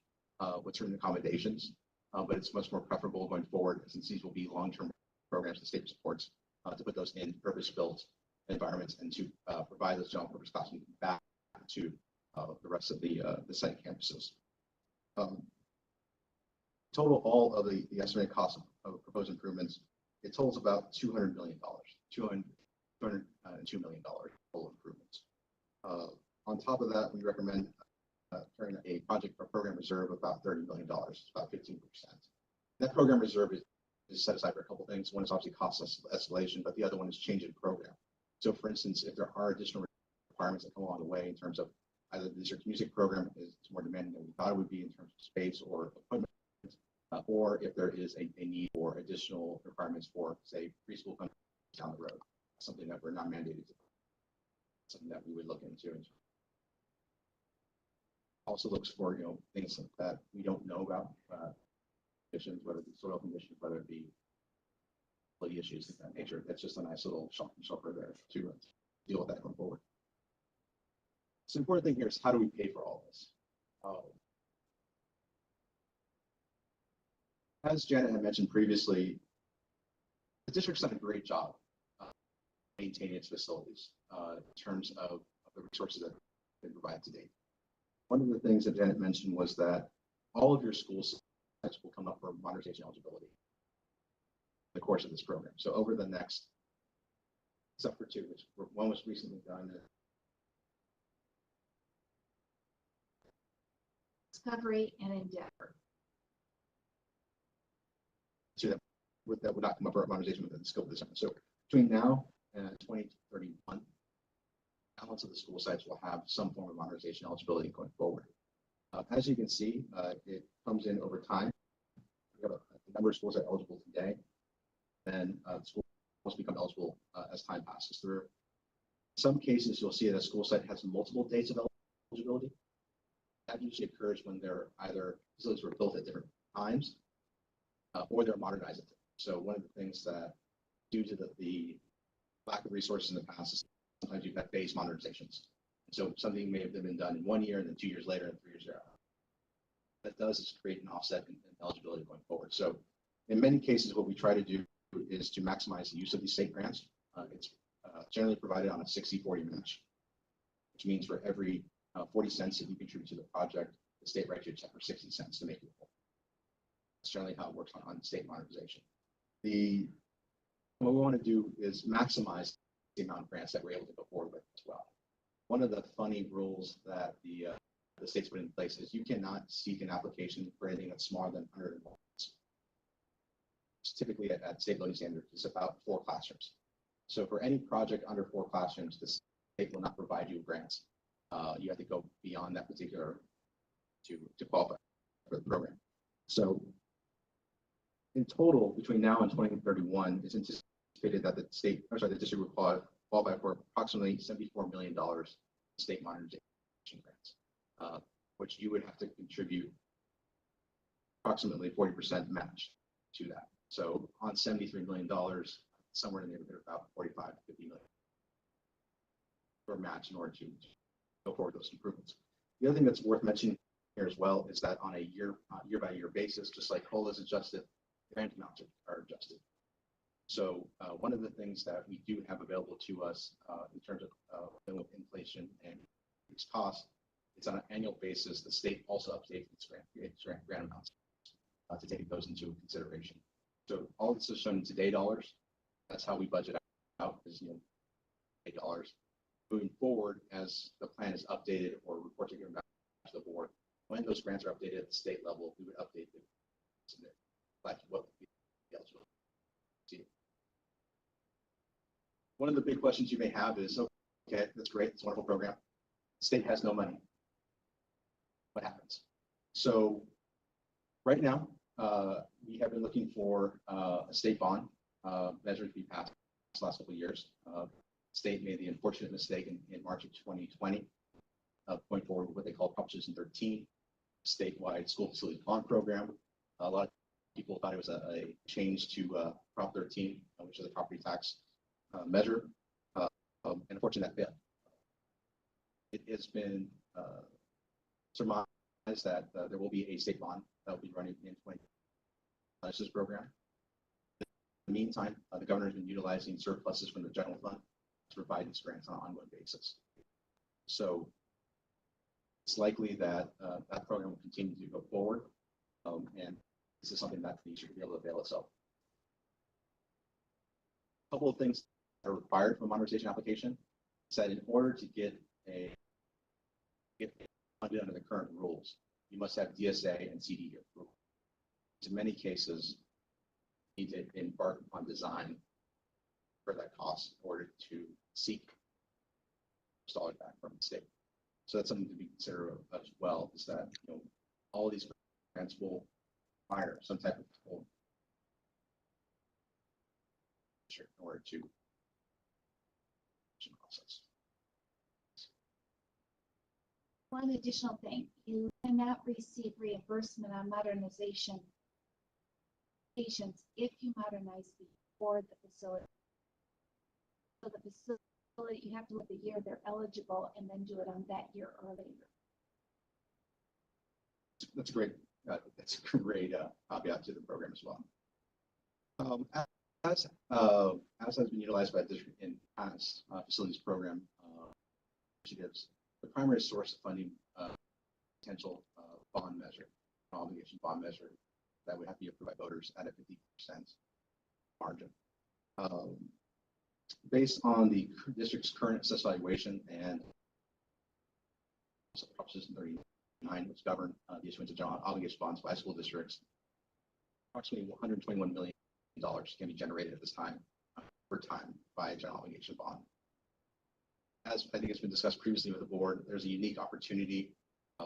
with certain accommodations, but it's much more preferable going forward, since these will be long-term programs the state supports, to put those in purpose-built environments and to provide those general purpose classrooms back to the rest of the site campuses. Total, all of the estimated cost of proposed improvements, it totals about $200 million, $202 million total improvements. On top of that, we recommend carrying a project or program reserve of about $30 million, about 15%. That program reserve is set aside for a couple of things. One is obviously cost escalation, but the other one is change in program. So for instance, if there are additional requirements that come along the way in terms of either the district music program is more demanding than we thought it would be in terms of space or equipment, or if there is a need for additional requirements for, say, preschool down the road, something that we're not mandated to, something that we would look into. Also looks for, things that we don't know about, conditions, whether it be soil conditions, whether it be quality issues of that nature. That's just a nice little shopper there to deal with that going forward. So the important thing here is, how do we pay for all this? As Janet had mentioned previously, the district's done a great job maintaining its facilities in terms of the resources that have been provided to date. One of the things that Janet mentioned was that all of your school sites will come up for modernization eligibility in the course of this program. So over the next, except for 2, which one was recently done.
Discovery and Endeavor.
So that would not come up for modernization within the scope of this. So between now and 2031, balance of the school sites will have some form of modernization eligibility going forward. As you can see, it comes in over time. We have a number of schools that are eligible today, then schools become eligible as time passes through. In some cases, you'll see that a school site has multiple dates of eligibility. That usually occurs when they're either facilities were built at different times or they're modernized. So one of the things that, due to the lack of resources in the past, is sometimes you've had phase modernizations. So something may have been done in 1 year and then 2 years later and 3 years later. That does is create an offset in eligibility going forward. So in many cases, what we try to do is to maximize the use of these state grants. It's generally provided on a 60-40 match, which means for every 40 cents that you contribute to the project, the state writes you a check for 60 cents to make it whole. That's generally how it works on state modernization. What we want to do is maximize the amount of grants that we're able to go forward with as well. One of the funny rules that the state's put in place is you cannot seek an application for anything that's smaller than 100 enrollments. Typically at state loading standards, it's about 4 classrooms. So for any project under 4 classrooms, the state will not provide you grants. You have to go beyond that particular to qualify for the program. So in total, between now and 2031, it's anticipated that the district will qualify for approximately $74 million state modernization grants, which you would have to contribute approximately 40% match to that. So on $73 million, somewhere in the neighborhood of about 45 to 50 million for match in order to go forward those improvements. The other thing that's worth mentioning here as well is that on a year by year basis, just like COLA is adjusted, grant amounts are adjusted. So one of the things that we do have available to us in terms of inflation and its cost, it's on an annual basis. The state also updates its grant amounts to take those into consideration. So all this is shown in today dollars. That's how we budget out, is $8. Moving forward, as the plan is updated or reports are given back to the board, when those grants are updated at the state level, we would update them. Like what would be eligible. One of the big questions you may have is, okay, that's great, it's a wonderful program. The state has no money. What happens? So right now, we have been looking for a state bond measure to be passed the last couple of years. State made the unfortunate mistake in March of 2020, going forward with what they call Proposition 13, statewide school facility bond program. A lot of people thought it was a change to Prop 13, which is a property tax measure, and unfortunately that failed. It has been surmised that there will be a state bond that will be running in 2020. This program. In the meantime, the governor has been utilizing surpluses from the general fund to provide these grants on an ongoing basis. So it's likely that that program will continue to go forward, and this is something that the should be able to avail itself. A couple of things that are required for a modernization application is that in order to get funded under the current rules, you must have DSA and CD approval. In many cases, you need to embark on design for that cost in order to seek dollars back from the state. So that's something to be considered as well, is that all of these grants will require some type of in order to process.
One additional thing, you cannot receive reimbursement on modernization if you modernize before the facility. So the facility, you have to look at the year they're eligible and then do it on that year or later.
That's great. That's a great caveat to the program as well. As has been utilized by the district in past facilities program initiatives, the primary source of funding potential bond measure, obligation bond measure that would have to be approved by voters at a 50% margin. Based on the district's current assessed valuation and Proposition 39, which govern the issuance of general obligation bonds by school districts, approximately $121 million can be generated at this time per time by a general obligation bond. As I think it's been discussed previously with the board, there's a unique opportunity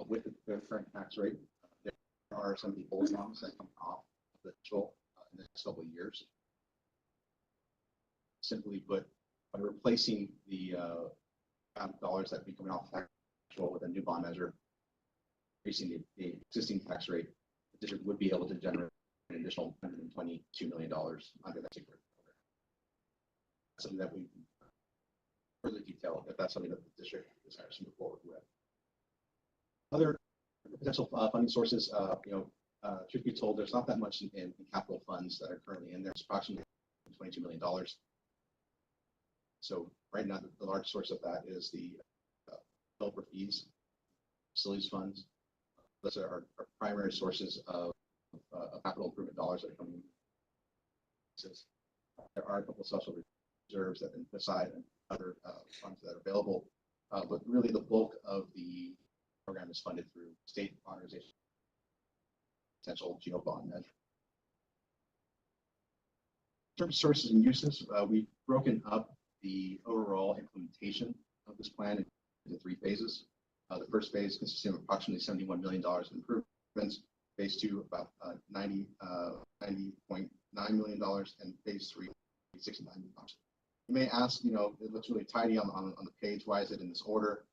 with the current tax rate. There are some of the old bonds that come off the threshold in the next couple of years. Simply put, by replacing the amount of dollars that would be coming off tax roll with a new bond measure, increasing the existing tax rate, the district would be able to generate an additional $122 million under that particular program. Something that we further detail if that's something that the district desires to move forward with. Other potential funding sources, truth be told, there's not that much in capital funds that are currently in there. It's approximately $22 million. So right now, the large source of that is the developer fees, facilities funds. Those are our primary sources of capital improvement dollars that are coming in. There are a couple of special reserves that have been put aside and other funds that are available, but really the bulk of the program is funded through state modernization, potential GO bond measure. In terms of sources and uses, we've broken up the overall implementation of this plan into 3 phases. The first phase consisting of approximately $71 million in improvements, phase 2 about $90.9 million, and phase 3 $69 million. You may ask, it looks really tidy on the page. Why is it in this order?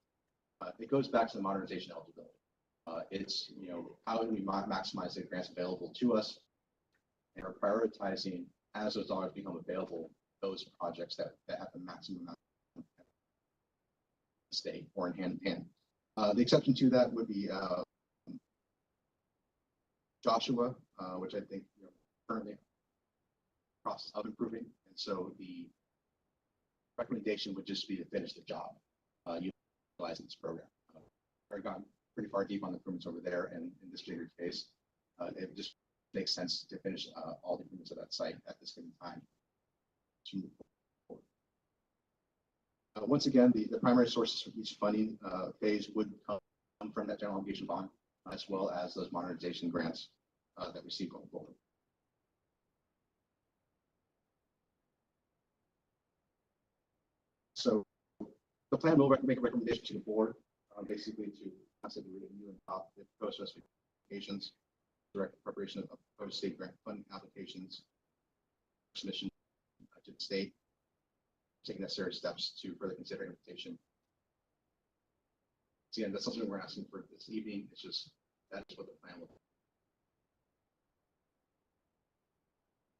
It goes back to the modernization eligibility. It's, how do we maximize the grants available to us, and are prioritizing as those dollars become available, those projects that have the maximum amount of state or in hand in hand. The exception to that would be Joshua, which I think currently in the process of improving, and so the recommendation would just be to finish the job utilizing this program. I've gone pretty far deep on the improvements over there, and in this particular case, it just makes sense to finish all the improvements of that site at this given time. Once again, the primary sources for each funding phase would come from that general obligation bond, as well as those modernization grants that we see going forward. So the plan will make a recommendation to the board, basically to constantly review and adopt the proposed specifications, direct preparation of proposed state grant funding applications, submission to the state, take necessary steps to further consider implementation. So again, that's something we're asking for this evening. It's just that's what the plan will be.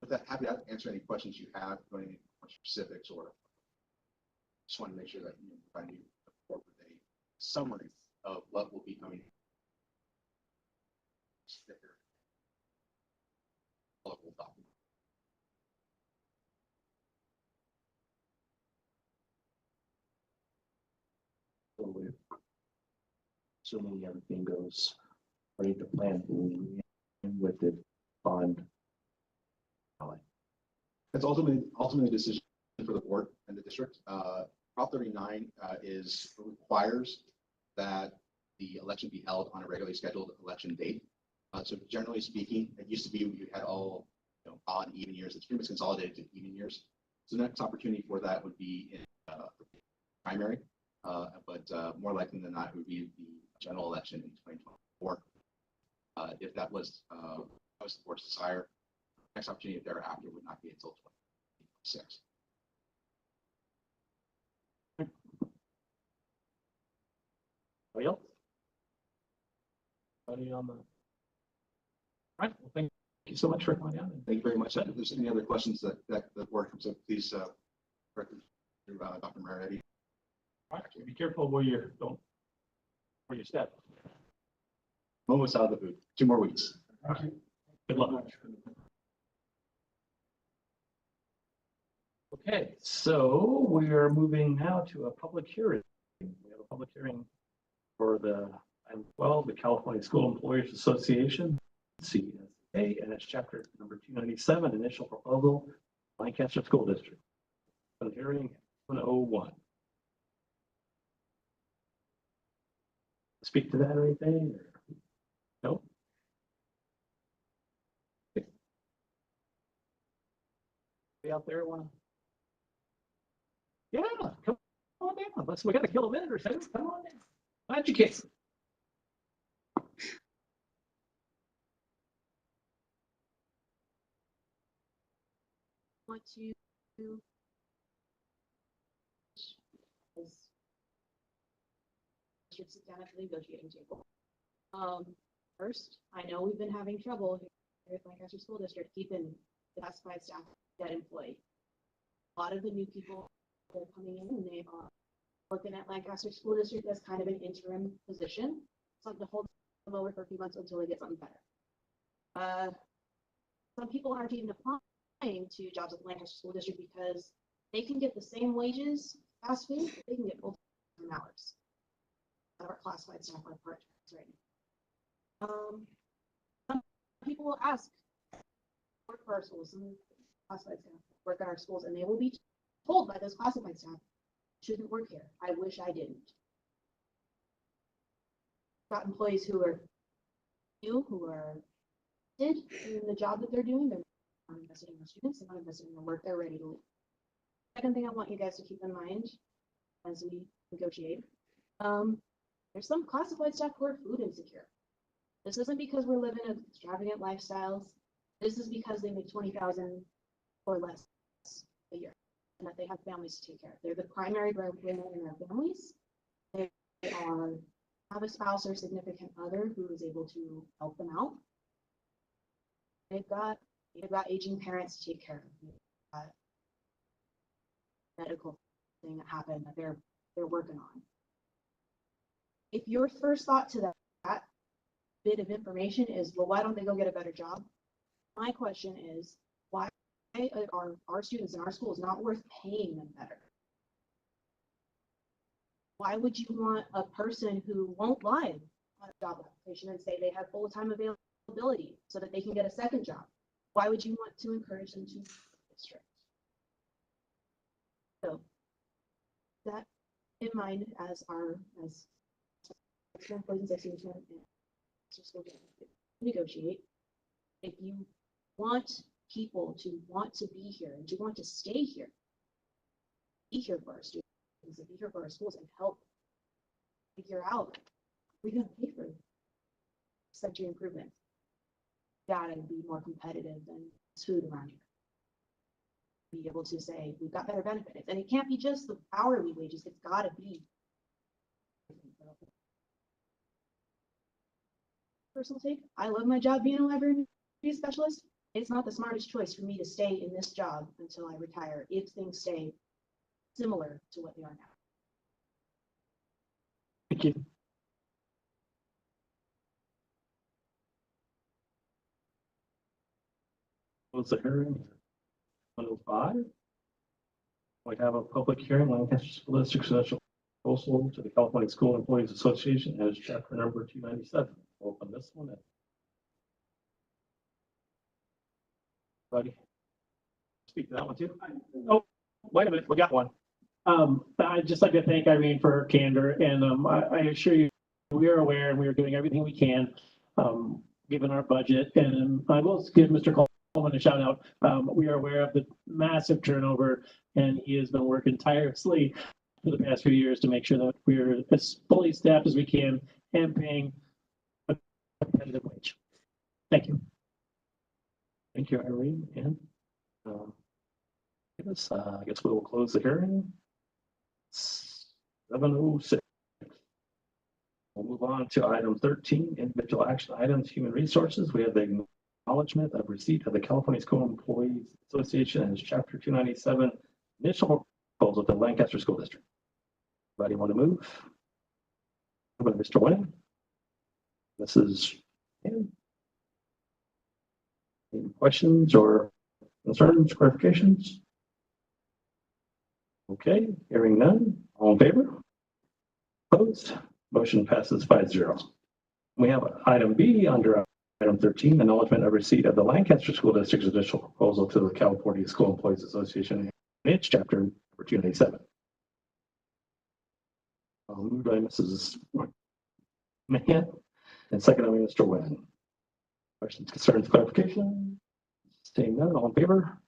With that, happy to answer any questions you have, going into more specifics, or just want to make sure that you provide you with a summary of what will be coming. Local document.
So we're assuming everything goes according to plan with the bond.
That's ultimately a decision for the board and the district. Prop 39 requires that the election be held on a regularly scheduled election date. So generally speaking, it used to be you had all odd and even years. It's pretty much consolidated to even years. So the next opportunity for that would be in primary, but more likely than not, it would be the general election in 2024. If that was the board's desire, next opportunity thereafter would not be until 2026.
Anybody else? Anybody on the? All right. Well, thank you so much for coming down.
Thank you very much. If there's any other questions that the board comes up, please direct them to Dr. Marinetti.
All right. Be careful where you step.
I'm almost out of the booth. 2 more weeks.
All right. Good luck. Okay, so we are moving now to a public hearing. We have a public hearing for the item 12, the California School Employers Association, CSA, and it's chapter number 297, initial proposal, Lancaster School District. The hearing 101. Speak to that or anything? Or? Nope. Be out there want to? Yeah, come on down. We got to kill a minute or so. Come on down. Educate.
Want to is should sit down at the negotiating table. First, I know we've been having trouble here at Lancaster School District keeping the classified staff that employed. A lot of the new people that are coming in and they are working at Lancaster School District as kind of an interim position, something to hold them over for a few months until they get something better. Some people aren't even applying to jobs at Lancaster School District because they can get the same wages fast food, but they can get full-time hours. Our classified staff are part-time right now. Some people will ask, work for our schools, some classified staff work at our schools, and they will be told by those classified staff, shouldn't work here. I wish I didn't. Got employees who are new, who are in the job that they're doing, they're not investing in their students, they're not investing in their work, they're ready to leave. Second thing I want you guys to keep in mind as we negotiate, there's some classified staff who are food insecure. This isn't because we're living extravagant lifestyles. This is because they make $20,000 or less a year, and that they have families to take care of. They're the primary breadwinner in their families. They have a spouse or significant other who is able to help them out. They've got aging parents to take care of. They've got medical thing that happened that they're working on. If your first thought to that bit of information is, well, why don't they go get a better job? My question is, why are our students in our schools not worth paying them better? Why would you want a person who won't lie on a job application and say they have full-time availability so that they can get a second job? Why would you want to encourage them to leave the district? So that in mind as employees and negotiate. If you want people to want to be here and to want to stay here, be here for our students, and be here for our schools and help figure out we're going to pay for such an improvement. Gotta be more competitive than food around here. Be able to say we've got better benefits, and it can't be just the hourly wages. It's got to be. Personal take. I love my job being a library specialist. It's not the smartest choice for me to stay in this job until I retire if things stay similar to what they are now.
Thank you.
Close the hearing. 105. We have a public hearing, Lancaster School District Special Proposal to the California School Employees Association as chapter number 297. Open this one. Buddy, speak to that one too.
Oh, wait a minute, we got one. I'd just like to thank Irene for her candor, and I assure you, we are aware and we are doing everything we can, given our budget. And I will give Mr. Coleman a shout out. We are aware of the massive turnover, and he has been working tirelessly for the past few years to make sure that we're as fully staffed as we can and paying a competitive wage. Thank you.
Thank you, Irene. And I guess we will close the hearing. 7:06. We'll move on to item 13, individual action items, human resources. We have the acknowledgement of receipt of the California School Employees Association as chapter 297 initial proposal to Lancaster School District. Anybody want to move? Mr. Wynn. This is him. Any questions or concerns, clarifications? Okay, hearing none. All in favor? Opposed? Motion passes 5-0. We have item B under item 13, acknowledgement of receipt of the Lancaster School District's initial proposal to the California School Employees Association in its chapter number 297. Moved by Mrs. Mann and seconded by Mr. Wynn. Questions, concerns, clarification? Seeing none, all in favor?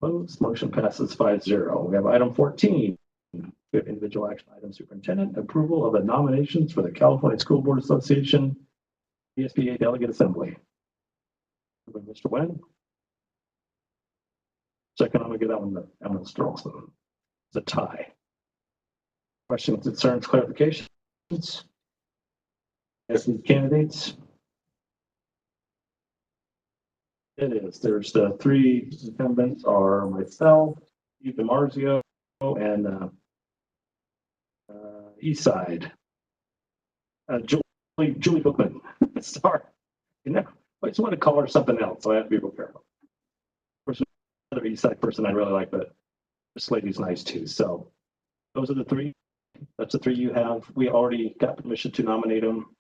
Opposed? Motion passes 5-0. We have item 14. We have individual action item, superintendent approval of the nominations for the California School Board Association PSBA Delegate Assembly. Mr. Wynn. Second, I'm gonna get that one to Ellen Strelson. It's a tie. Questions, concerns, clarifications? As these candidates? It is. There's the three incumbents are myself, Steve DiMarzio, and East Side. Julie Bookman. Sorry. You know, I just want to call her something else, so I have to be real careful. Of course, another East Side person I really like, but this lady's nice too. So those are the three. That's the three you have. We already got permission to nominate them.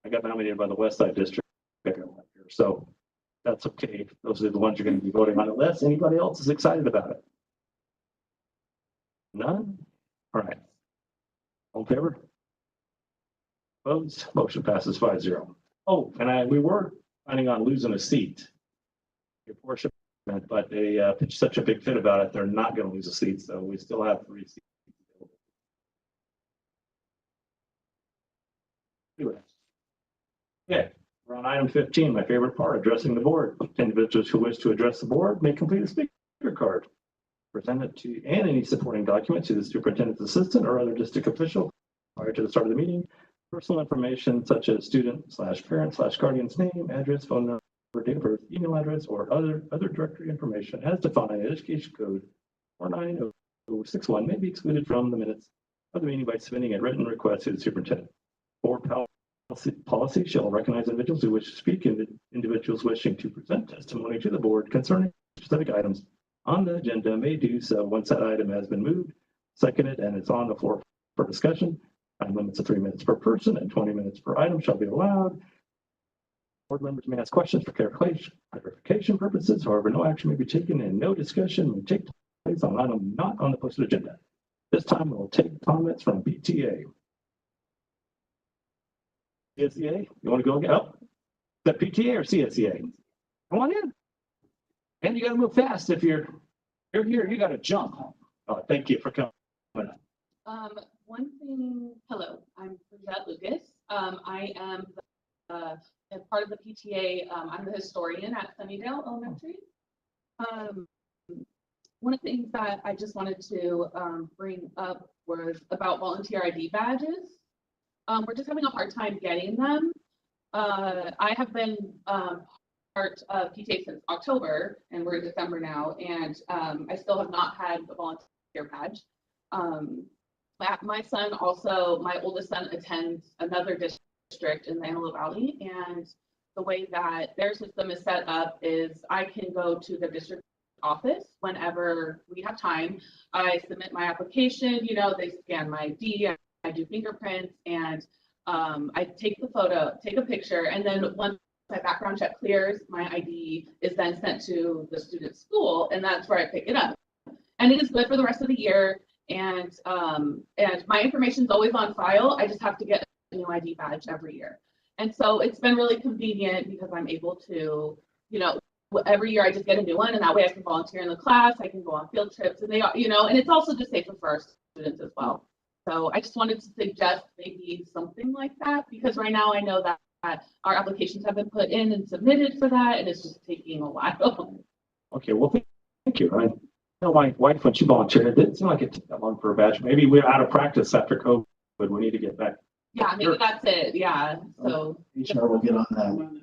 I got nominated by the West Side District. So that's okay. Those are the ones you're going to be voting on unless anybody else is excited about it. None? All right. All in favor? Opposed? Motion passes 5-0. Oh, and we were planning on losing a seat. Your portion, but they pitched such a big fit about it, they're not going to lose a seat, so we still have 3 seats. Okay, we're on item 15, my favorite part, addressing the board. Individuals who wish to address the board may complete a speaker card. Present it to and any supporting document to the superintendent's assistant or other district official prior to the start of the meeting. Personal information such as student/parent/guardian's name, address, phone number, date of birth, email address, or other directory information as defined in Education Code 49061 may be excluded from the minutes of the meeting by submitting a written request to the superintendent. Board policy shall recognize individuals who wish to speak and individuals wishing to present testimony to the board concerning specific items on the agenda may do so once that item has been moved, seconded, and it's on the floor for discussion. Time limits of 3 minutes per person and 20 minutes per item shall be allowed. Board members may ask questions for clarification purposes. However, no action may be taken and no discussion may take place on an item not on the posted agenda. This time we'll take comments from PTA. CSEA, you want to go again? Oh, is that PTA or CSEA? Come on in. And you got to move fast. If you're here, you got to jump. Oh, thank you for coming.
One thing, hello, I'm Bridget Lucas. I am a part of the PTA. I'm the historian at Sunnydale Elementary. One of the things that I just wanted to bring up was about volunteer ID badges. We're just having a hard time getting them. I have been part of PTA since October, and we're in December now, and I still have not had a volunteer badge. My son also, my oldest son attends another district in the Antelope Valley, and the way that their system is set up is I can go to the district office whenever we have time. I submit my application, they scan my ID, I do fingerprints, and I take the photo, take a picture, and then once my background check clears, my ID is then sent to the student's school, and that's where I pick it up. And it is good for the rest of the year. And my information is always on file. I just have to get a new ID badge every year. And so it's been really convenient because I'm able to, every year I just get a new one, and that way I can volunteer in the class. I can go on field trips, and and it's also just safer for our students as well. So I just wanted to suggest maybe something like that, because right now I know that our applications have been put in and submitted for that, and it's just taking a while.
Okay, well, thank you. I know my wife, when she volunteered, it didn't seem like it took that long for a badge. Maybe we're out of practice after COVID. We need to get back.
Yeah, maybe that's it. Yeah. So
HR will get on that.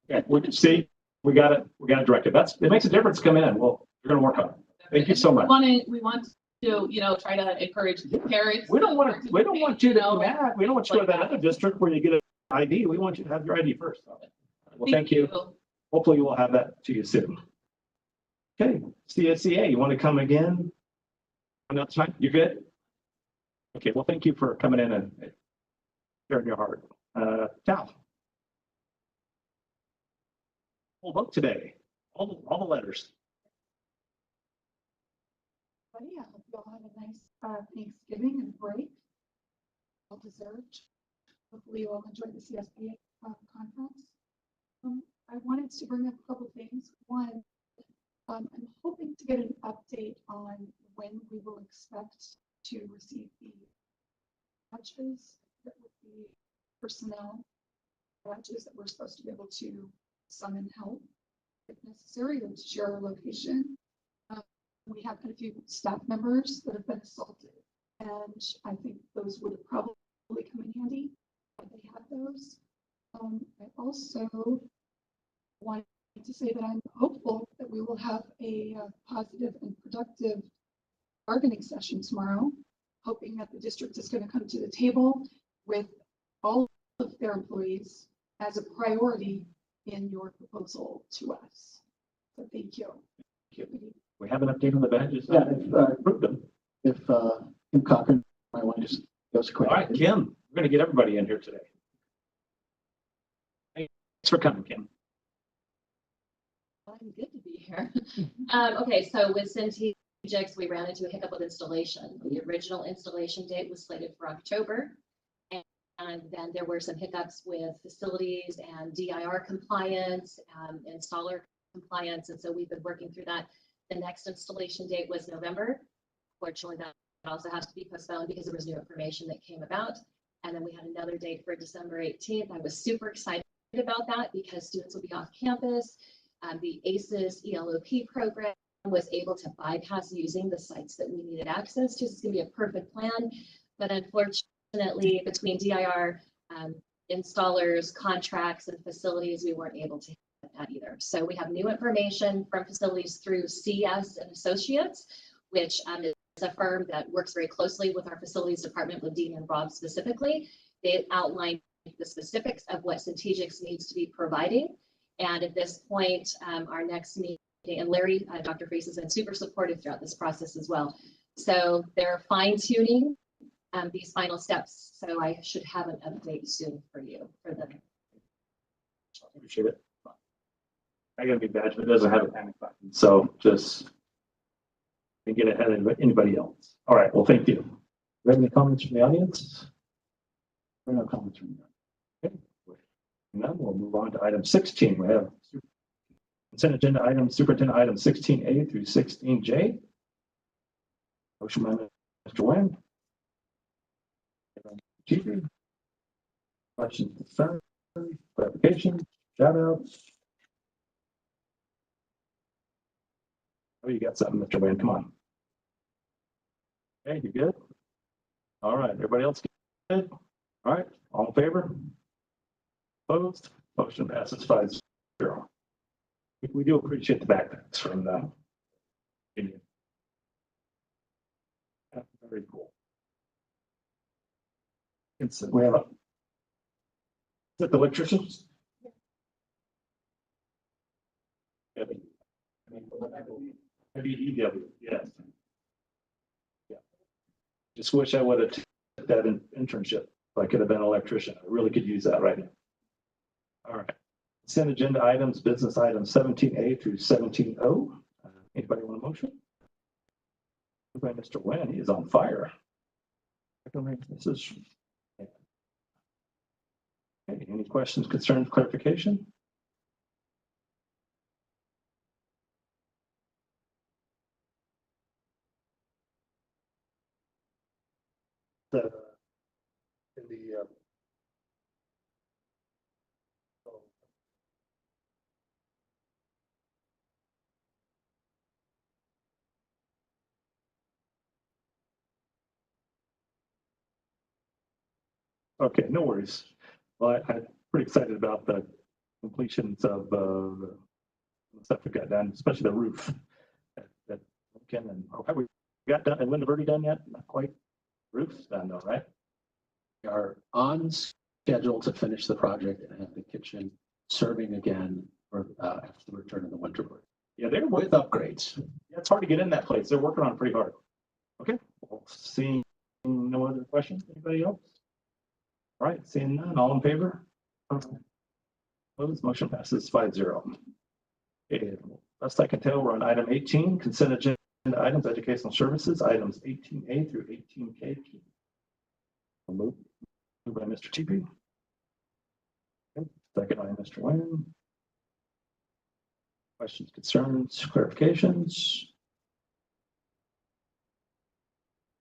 Yeah, we can see. We got it directed. It makes a difference. Come in. Well, we're going to work on it. Thank you so much.
We want to, try to encourage parents.
We don't want you to be mad. We don't want you to go to that other district where you get an ID. We want you to have your ID first. Well, thank you. Hopefully we'll have that to you soon. Okay, CSEA, you want to come again? Another time? You good? Okay, well, thank you for coming in and sharing your heart. Tal. We'll vote today. All the letters.
But yeah, hope you all have a nice Thanksgiving and break. Well deserved. Hopefully you all enjoyed the CSBA conference. I wanted to bring up a couple things. One, I'm hoping to get an update on when we will expect to receive the badges that would be personnel badges that we're supposed to be able to summon help if necessary or to share our location.
We have quite a few staff members that have been assaulted, and I think those would probably come in handy if they had those. I also wanted to say that I'm hopeful that we will have a positive and productive bargaining session tomorrow, hoping that the district is going to come to the table with all of their employees as a priority in your proposal to us. So thank you.
We have an update on the badges.
Yeah,
Approved them.
if Kim Cochran might want to just go quick.
All right, Kim, we're going to get everybody in here today. Thanks for coming, Kim.
I'm good to be here. Okay, so with Centegix, we ran into a hiccup with installation. The original installation date was slated for October. And then there were some hiccups with facilities and DIR compliance, installer compliance. And so we've been working through that. The next installation date was November. Fortunately, that also has to be postponed because there was new information that came about. And then we had another date for December 18th. I was super excited about that because students will be off campus. The ACES ELOP program was able to bypass using the sites that we needed access to. It's going to be a perfect plan. But unfortunately, between DIR, installers, contracts, and facilities, we weren't able to hit that either. So we have new information from facilities through CS and Associates, which is a firm that works very closely with our facilities department, with Dean and Rob specifically. They outlined the specifics of what Centegix needs to be providing. And at this point, our next meeting, and Larry, Dr. Freese has been super supportive throughout this process as well. So they're fine tuning these final steps. So I should have an update soon for you for them.
Appreciate it. I gotta be badge, but it doesn't have a panic button. So just get ahead of anybody else. All right. Well, thank you. Do you have any comments from the audience?
There are no comments from you.
None. We'll move on to item 16. We have consent agenda items, superintendent items 16A through 16J. Motion by Mr. Nguyen. Chief. Questions, concerns, clarification, shout outs. Oh, you got something, Mr. Nguyen. Come on. Okay, you good? All right. Everybody else good? All right. All in favor? Opposed? Motion passes 5-0. We do appreciate the backpacks from the Indian. Very cool. We have a. Is it the electricians? Maybe EW, yes. Yeah. Just wish I would have took that internship. If I could have been an electrician. I really could use that right now. All right. Consent agenda items, business items 17A through 17O. Anybody want a motion? By Mr. Nguyen, he is on fire. This is. Okay, any questions, concerns, clarification? In the okay, no worries. Well, I'm pretty excited about the completions of the stuff we got done, especially the roof. That Ken and have we got done and Linda Verde done yet? Not quite. Roof's done though, right?
We are on schedule to finish the project and have the kitchen serving again for after the return of the winter break.
Yeah, they're
With upgrades.
Yeah, it's hard to get in that place. They're working on it pretty hard. Okay, well, seeing no other questions, anybody else? All right, seeing none, all in favor? Opposed, motion passes 5-0. Okay, best I can tell, we're on item 18, consent agenda items, educational services, items 18A through 18K. Moved by Mr. TP. Second by Mr. Nguyen. Questions, concerns, clarifications?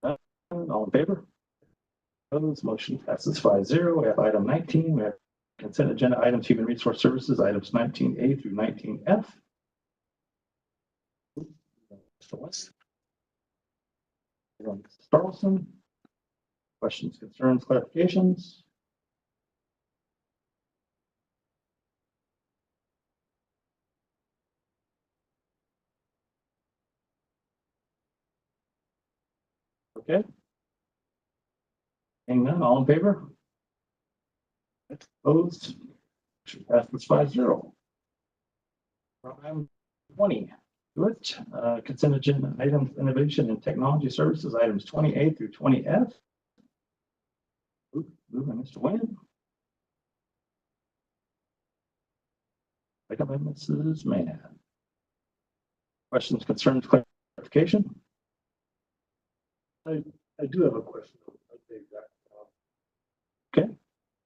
None, all in favor? Opposed, motion passes 5-0. We have item 19. We have consent agenda items, human resource services, items 19A through 19F. Mr. West. Mrs. Carlson. Questions, concerns, clarifications? Okay. Hang none, all in favor? Opposed? Motion passes 5-0. Item 20, do it. Consent agenda items, innovation and technology services, items 20A through 20F. Moved by Mr. Wynn. Second by Mrs. Mann. Questions, concerns, clarification?
I do have a question.
Okay.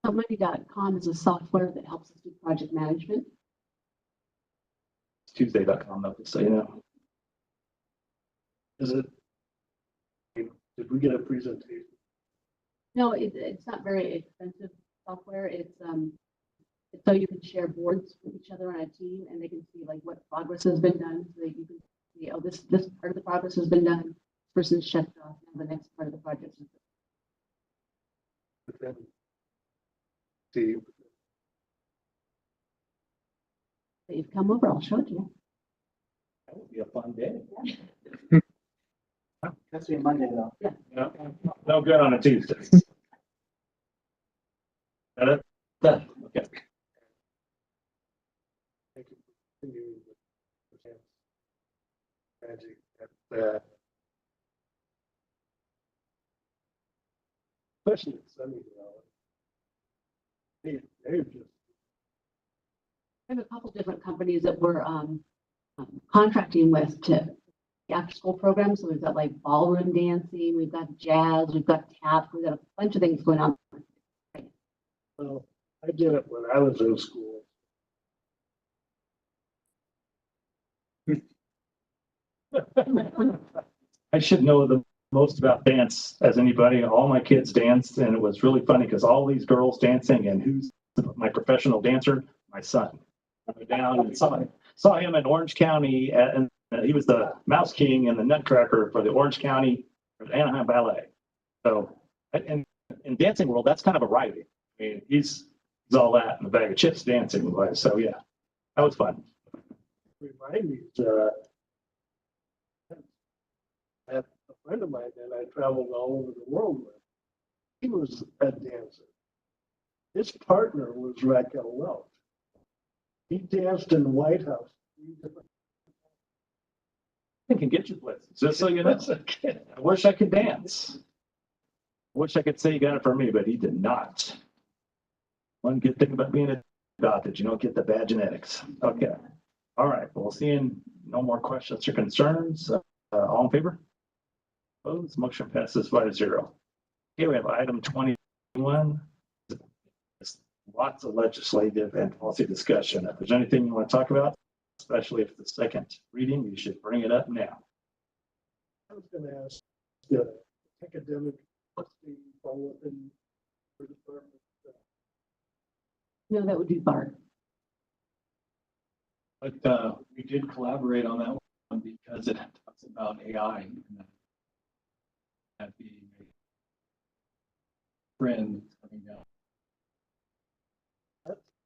Somebody.com is a software that helps us do project management.
Tuesday.com, though, so you know.
Is it? Did we get a presentation?
No, it's not very expensive software. It's so you can share boards with each other on a team and they can see like what progress has been done. So that you can see, oh, this part of the progress has been done. This person checked off. Now the next part of the project is
But then, see,
that you've come over. I'll show it to you.
That would be a fun day.
that's be a Monday though.
No, no good on a Tuesday. That it? Done. Okay.
Thank you for continuing with the magic that especially at Sunny. They're just
I have a couple different companies that we're contracting with to after school programs. So we've got like ballroom dancing, we've got jazz, we've got tap, we've got a bunch of things going on.
well, I did it when I was in school.
I should know the most about dance as anybody. All my kids danced, and it was really funny because all these girls dancing, and who's my professional dancer? My son. I went down and saw him in Orange County, and he was the Mouse King and the Nutcracker for the Orange County or the Anaheim Ballet. So, and in dancing world, that's kind of a riot. I mean, he's all that in a bag of chips dancing. So yeah, that was fun.
Remind me, I had a friend of mine that I traveled all over the world with. He was a dancer. His partner was Raquel Welch. He danced in the White House.
I can get you places, just so you know. I wish I could dance. I wish I could say he got it for me, but he did not. One good thing about being adopted, you don't get the bad genetics. Okay. All right. Well, seeing no more questions or concerns, all in favor? Opposed? Motion passes 5-0. Okay, we have item 21. Lots of legislative and policy discussion. If there's anything you want to talk about, especially if it's the second reading, you should bring it up now.
I was going to ask the academic, what's the follow-up in the department?
No, that would be Bart.
But we did collaborate on that one because it talks about AI and that being a trend that's coming down.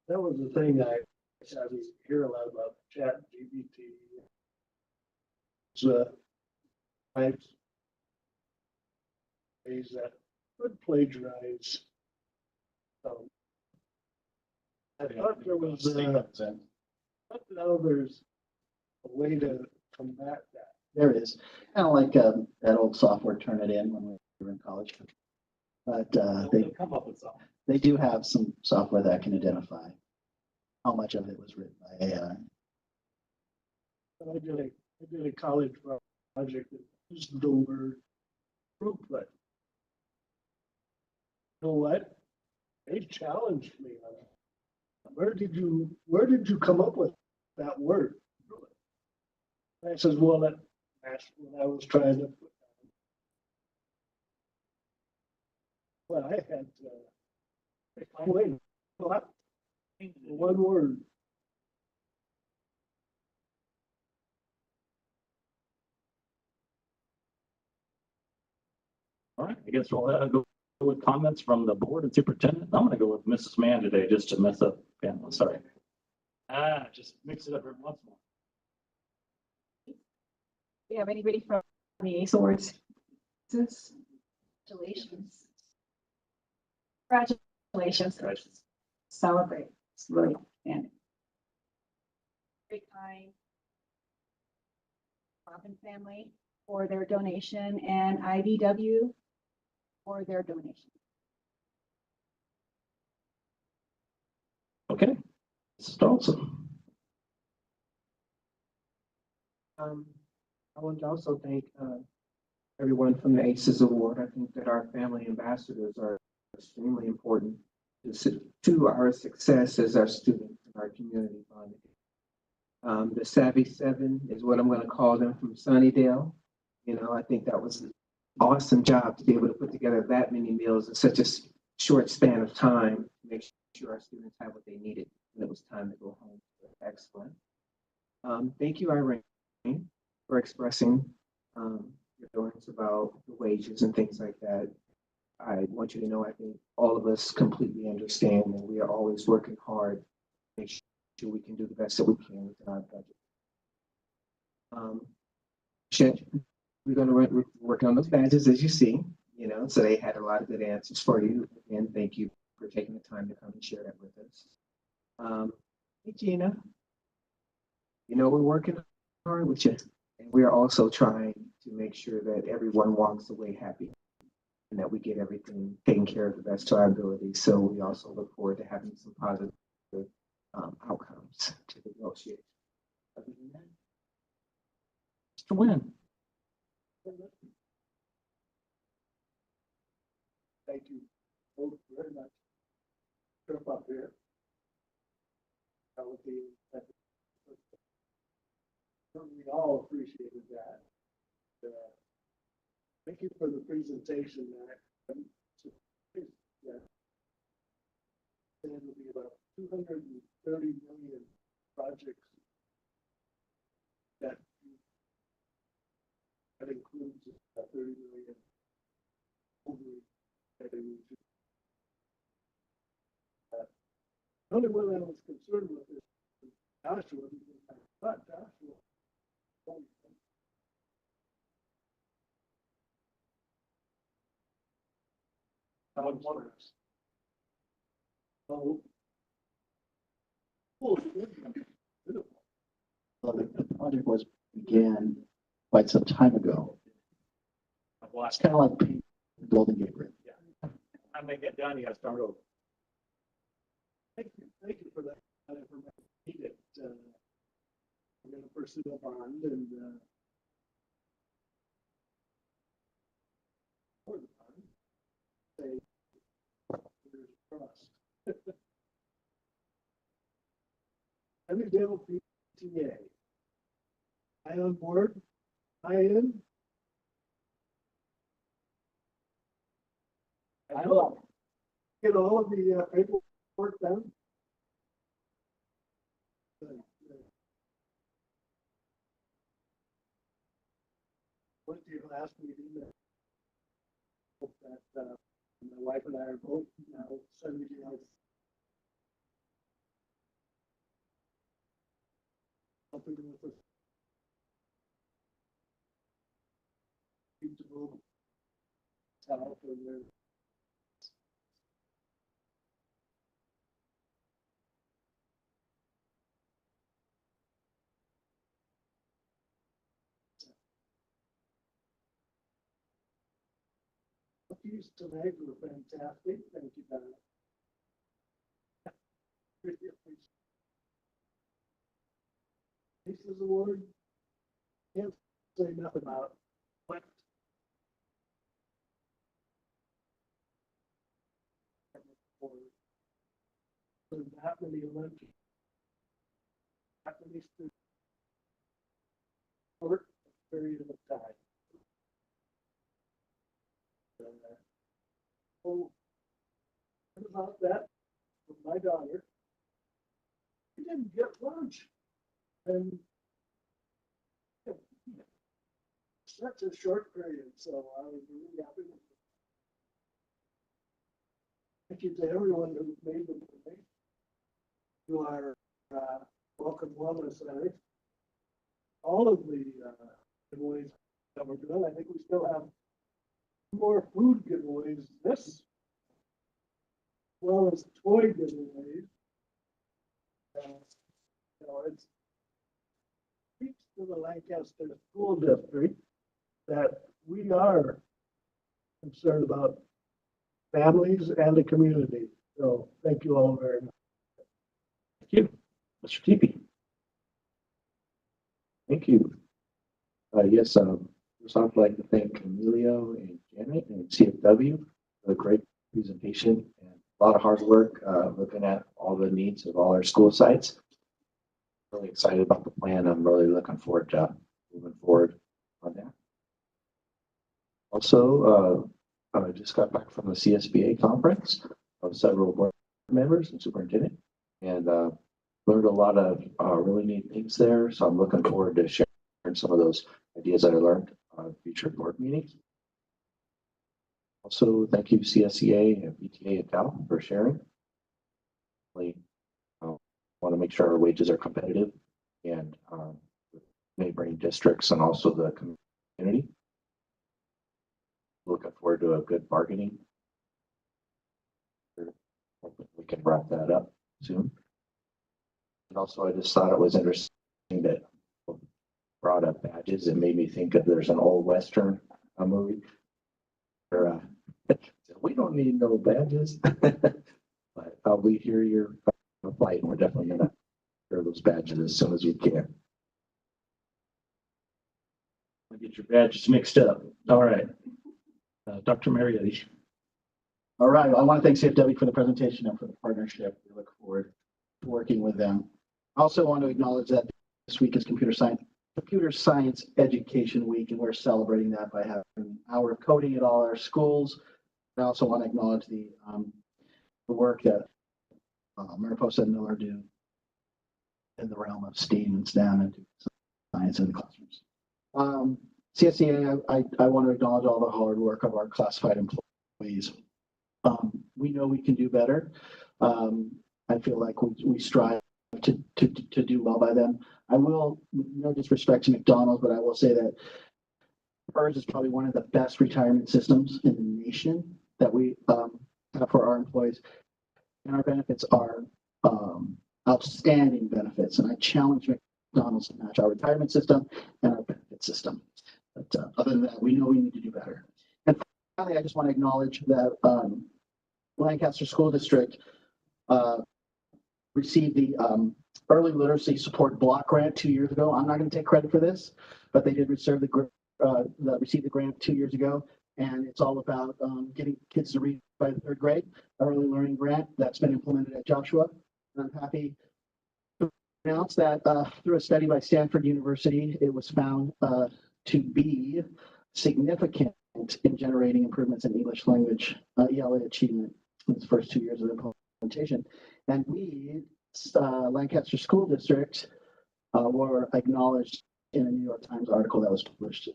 That was the thing I hear a lot about chat GPT. It's types ways that could plagiarize. I thought there was, but now there's a way to combat that.
There is, kind of like that old software, Turnitin when we were in college. But
They'll come up with something.
they do have some software that can identify how much of it was written by AI.
I did a college project that used the word throughput. You know what? They challenged me on it. Where did you come up with that word? And I says, well, that's what I was trying to put down. Well, I had explain a lot. One word.
right, I guess we'll go with comments from the board and superintendent. I'm gonna go with Mrs. Mann today, just to mess up. Yeah, I'm sorry. Just mix it up every once in a while.
Do you have anybody from the ACE Awards?
Congratulations.
Congratulations. Celebrate. It's really outstanding.
Very kind Robin family for their donation and IDW for their donation.
Okay, Mrs. Dawson.
I want to also thank everyone from the ACES Award. I think that our family ambassadors are extremely important to our success as our students and our community bonding. The Savvy Seven is what I'm going to call them from Sunnydale. You know, I think that was an awesome job to be able to put together that many meals in such a short span of time to make sure our students have what they needed when it was time to go home. Excellent. Thank you, Irene, for expressing your feelings about the wages and things like that. I want you to know I think all of us completely understand, and we are always working hard to make sure we can do the best that we can within our budget. Chet, we're going to work on those badges, as you see, you know, so they had a lot of good answers for you. And thank you for taking the time to come and share that with us. Hey, Gina, you know, we're working hard with you, and we are also trying to make sure that everyone walks away happy and that we get everything taken care of the best to our ability. So we also look forward to having some positive outcomes to the negotiation. Other than that,
Mr. Wynn.
Thank you both very much. Trip up here. That would be, we all appreciated that. Thank you for the presentation. That it will be about 230 million projects that includes 30 million over that they need to. The only one I was concerned with is Joshua, because I thought Joshua. Oh.
Well, the project was began quite some time ago. It's kind of like painting the Golden Gate Bridge.
When they get done, you gotta start over.
Thank you for that information. Needed. I'm going to pursue a bond and for the bond, say there's trust. Everydale PTA. I on board. I in. I know. Get all of the paperwork done. Went to your last meeting. Hope that my wife and I are both now sending you out. Helping with the beautiful talent for their cookies tonight were fantastic. Thank you, Donna. Aces Award. Can't say enough about what. For that many Olympics. That many students. Short period of time. Oh, what about that with my daughter? We didn't get lunch. And such a short period, so I was really happy with Thank you to everyone who made the donation to our Welcome Wellness Center. All of the giveaways that were done. I think we still have more food giveaways this, as well as toy giveaways. It speaks to the Lancaster School District that we are concerned about families and the community. So thank you all very much.
Thank you. Mr. Teepee. Thank you. Yes, first I'd like to thank Emilio and Janet and CFW for the great presentation and a lot of hard work looking at all the needs of all our school sites. Really excited about the plan. I'm really looking forward to moving forward on that. Also, I just got back from the CSBA conference of several board members and superintendent, and learned a lot of really neat things there. So I'm looking forward to sharing some of those ideas that I learned on future board meetings. Also, thank you CSEA and BTA and TAL for sharing. We want to make sure our wages are competitive and neighboring districts and also the community. Looking forward to a good bargaining. Hopefully we can wrap that up soon. And also, I just thought it was interesting that brought up badges. It made me think of there's an old Western movie where we don't need no badges, but we hear your fight, and we're definitely going to hear those badges as soon as we can. Get your badges mixed up. All right. Dr. Mariotti.
All right. Well, I want to thank CFW for the presentation and for the partnership. We look forward to working with them. I also want to acknowledge that this week is Computer Science Education Week, and we're celebrating that by having an hour of coding at all our schools. I also want to acknowledge the work that Mariposa and Miller do in the realm of STEAM and STEM and science in the classrooms. CSEA, I want to acknowledge all the hard work of our classified employees. We know we can do better. I feel like we strive to do well by them. I will, no disrespect to McDonald's, but I will say that ours is probably one of the best retirement systems in the nation that we have for our employees. And our benefits are outstanding benefits. And I challenge McDonald's to match our retirement system and our benefit system. But other than that, we know we need to do better. And finally, I just want to acknowledge that Lancaster School District received the Early Literacy Support Block Grant 2 years ago. I'm not going to take credit for this, but they did receive the grant 2 years ago. And it's all about getting kids to read by the 3rd grade, early learning grant that's been implemented at Joshua. And I'm happy to announce that through a study by Stanford University, it was found to be significant in generating improvements in English language ELA achievement in its first 2 years of implementation. And we, Lancaster School District, were acknowledged in a New York Times article that was published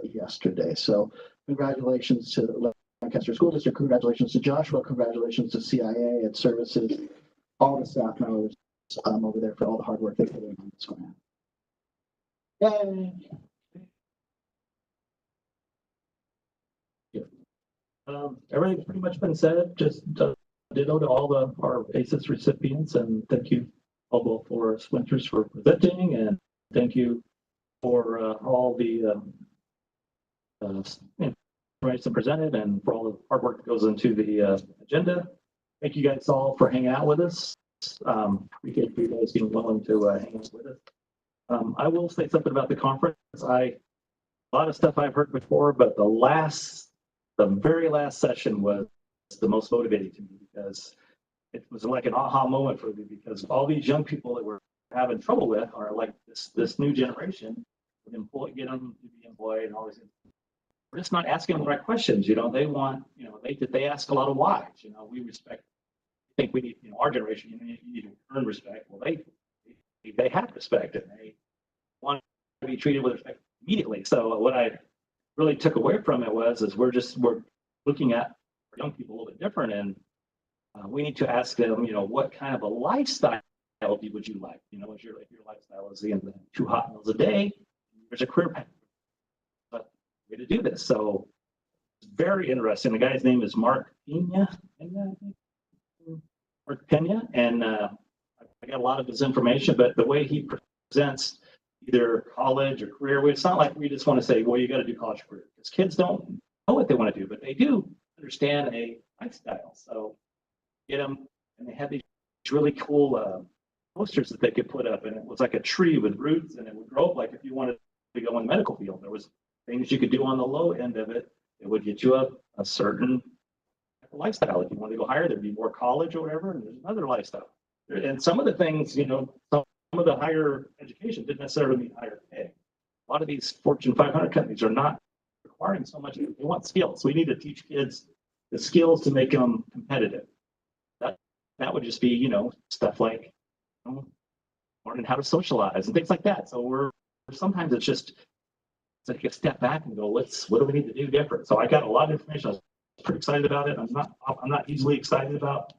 yesterday. So congratulations to Lancaster School District, congratulations to Joshua, congratulations to CIA and services, all the staff members over there for all the hard work they put in on this grant. Yay!
Everything's pretty much been said. Just ditto to all our ACES recipients, and thank you, Albo, for Winters for presenting, and thank you for all the information presented and for all the hard work that goes into the agenda. Thank you guys all for hanging out with us. Appreciate you guys being willing to hang out with us. I will say something about the conference. A lot of stuff I've heard before, but the very last session was the most motivating to me because it was like an aha moment for me, because all these young people that we're having trouble with are like this new generation, get them to be employed and all these things. We're just not asking them the right questions. They want, they ask a lot of whys. We respect, I think we need, our generation, you need to earn respect. Well, they have respect and they want to be treated with respect immediately. So what I really took away from it was we're looking at young people a little bit different, and we need to ask them, what kind of a lifestyle would you like? If your lifestyle is the 2 hot meals a day, there's a career path. But way to do this. So it's very interesting. The guy's name is Mark Pena. Mark Pena, and I got a lot of his information, but the way he presents either college or career, it's not like we just want to say, well, you got to do college or career, because kids don't know what they want to do, but they do understand a lifestyle. So get them, and they had these really cool posters that they could put up, and it was like a tree with roots, and it would grow up like if you wanted to go in the medical field. There was things you could do on the low end of it. It would get you a certain lifestyle. If you want to go higher, there'd be more college or whatever, and there's another lifestyle. And some of the things, some of the higher education didn't necessarily mean higher pay. A lot of these Fortune 500 companies are not requiring so much. They want skills. We need to teach kids the skills to make them competitive. That would just be, stuff like learning how to socialize and things like that. So sometimes it's just take a step back and go, what do we need to do different? So I got a lot of information. I was pretty excited about it. I'm not easily excited about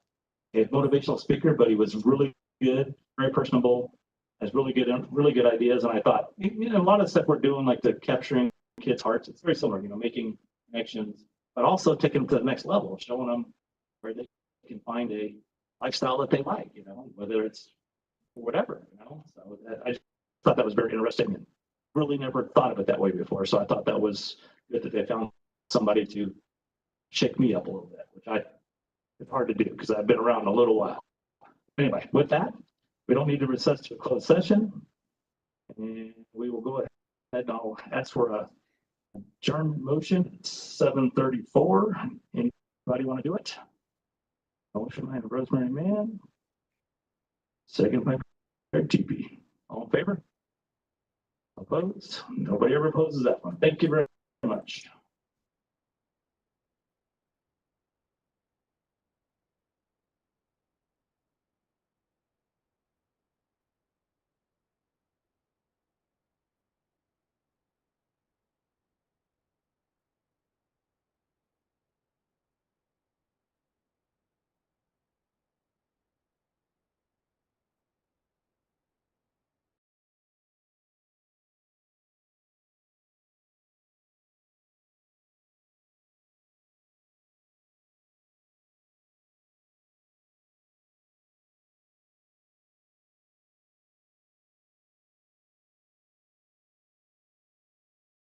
a motivational speaker, but he was really good, very personable, has really good ideas. And I thought, a lot of stuff we're doing, like the capturing kids' hearts, it's very similar, making connections, but also taking them to the next level, showing them where they can find a lifestyle that they like, whether it's whatever, So I just thought that was very interesting and really never thought of it that way before. So I thought that was good that they found somebody to shake me up a little bit, which it's hard to do because I've been around a little while. Anyway, with that, we don't need to recess to a closed session. And we will go ahead and I'll ask for a adjournment motion, 7:34. Anybody want to do it? Motion by Rosemary Mann. Second by Craig TP. All in favor? Opposed? Nobody ever opposes that one. Thank you very much.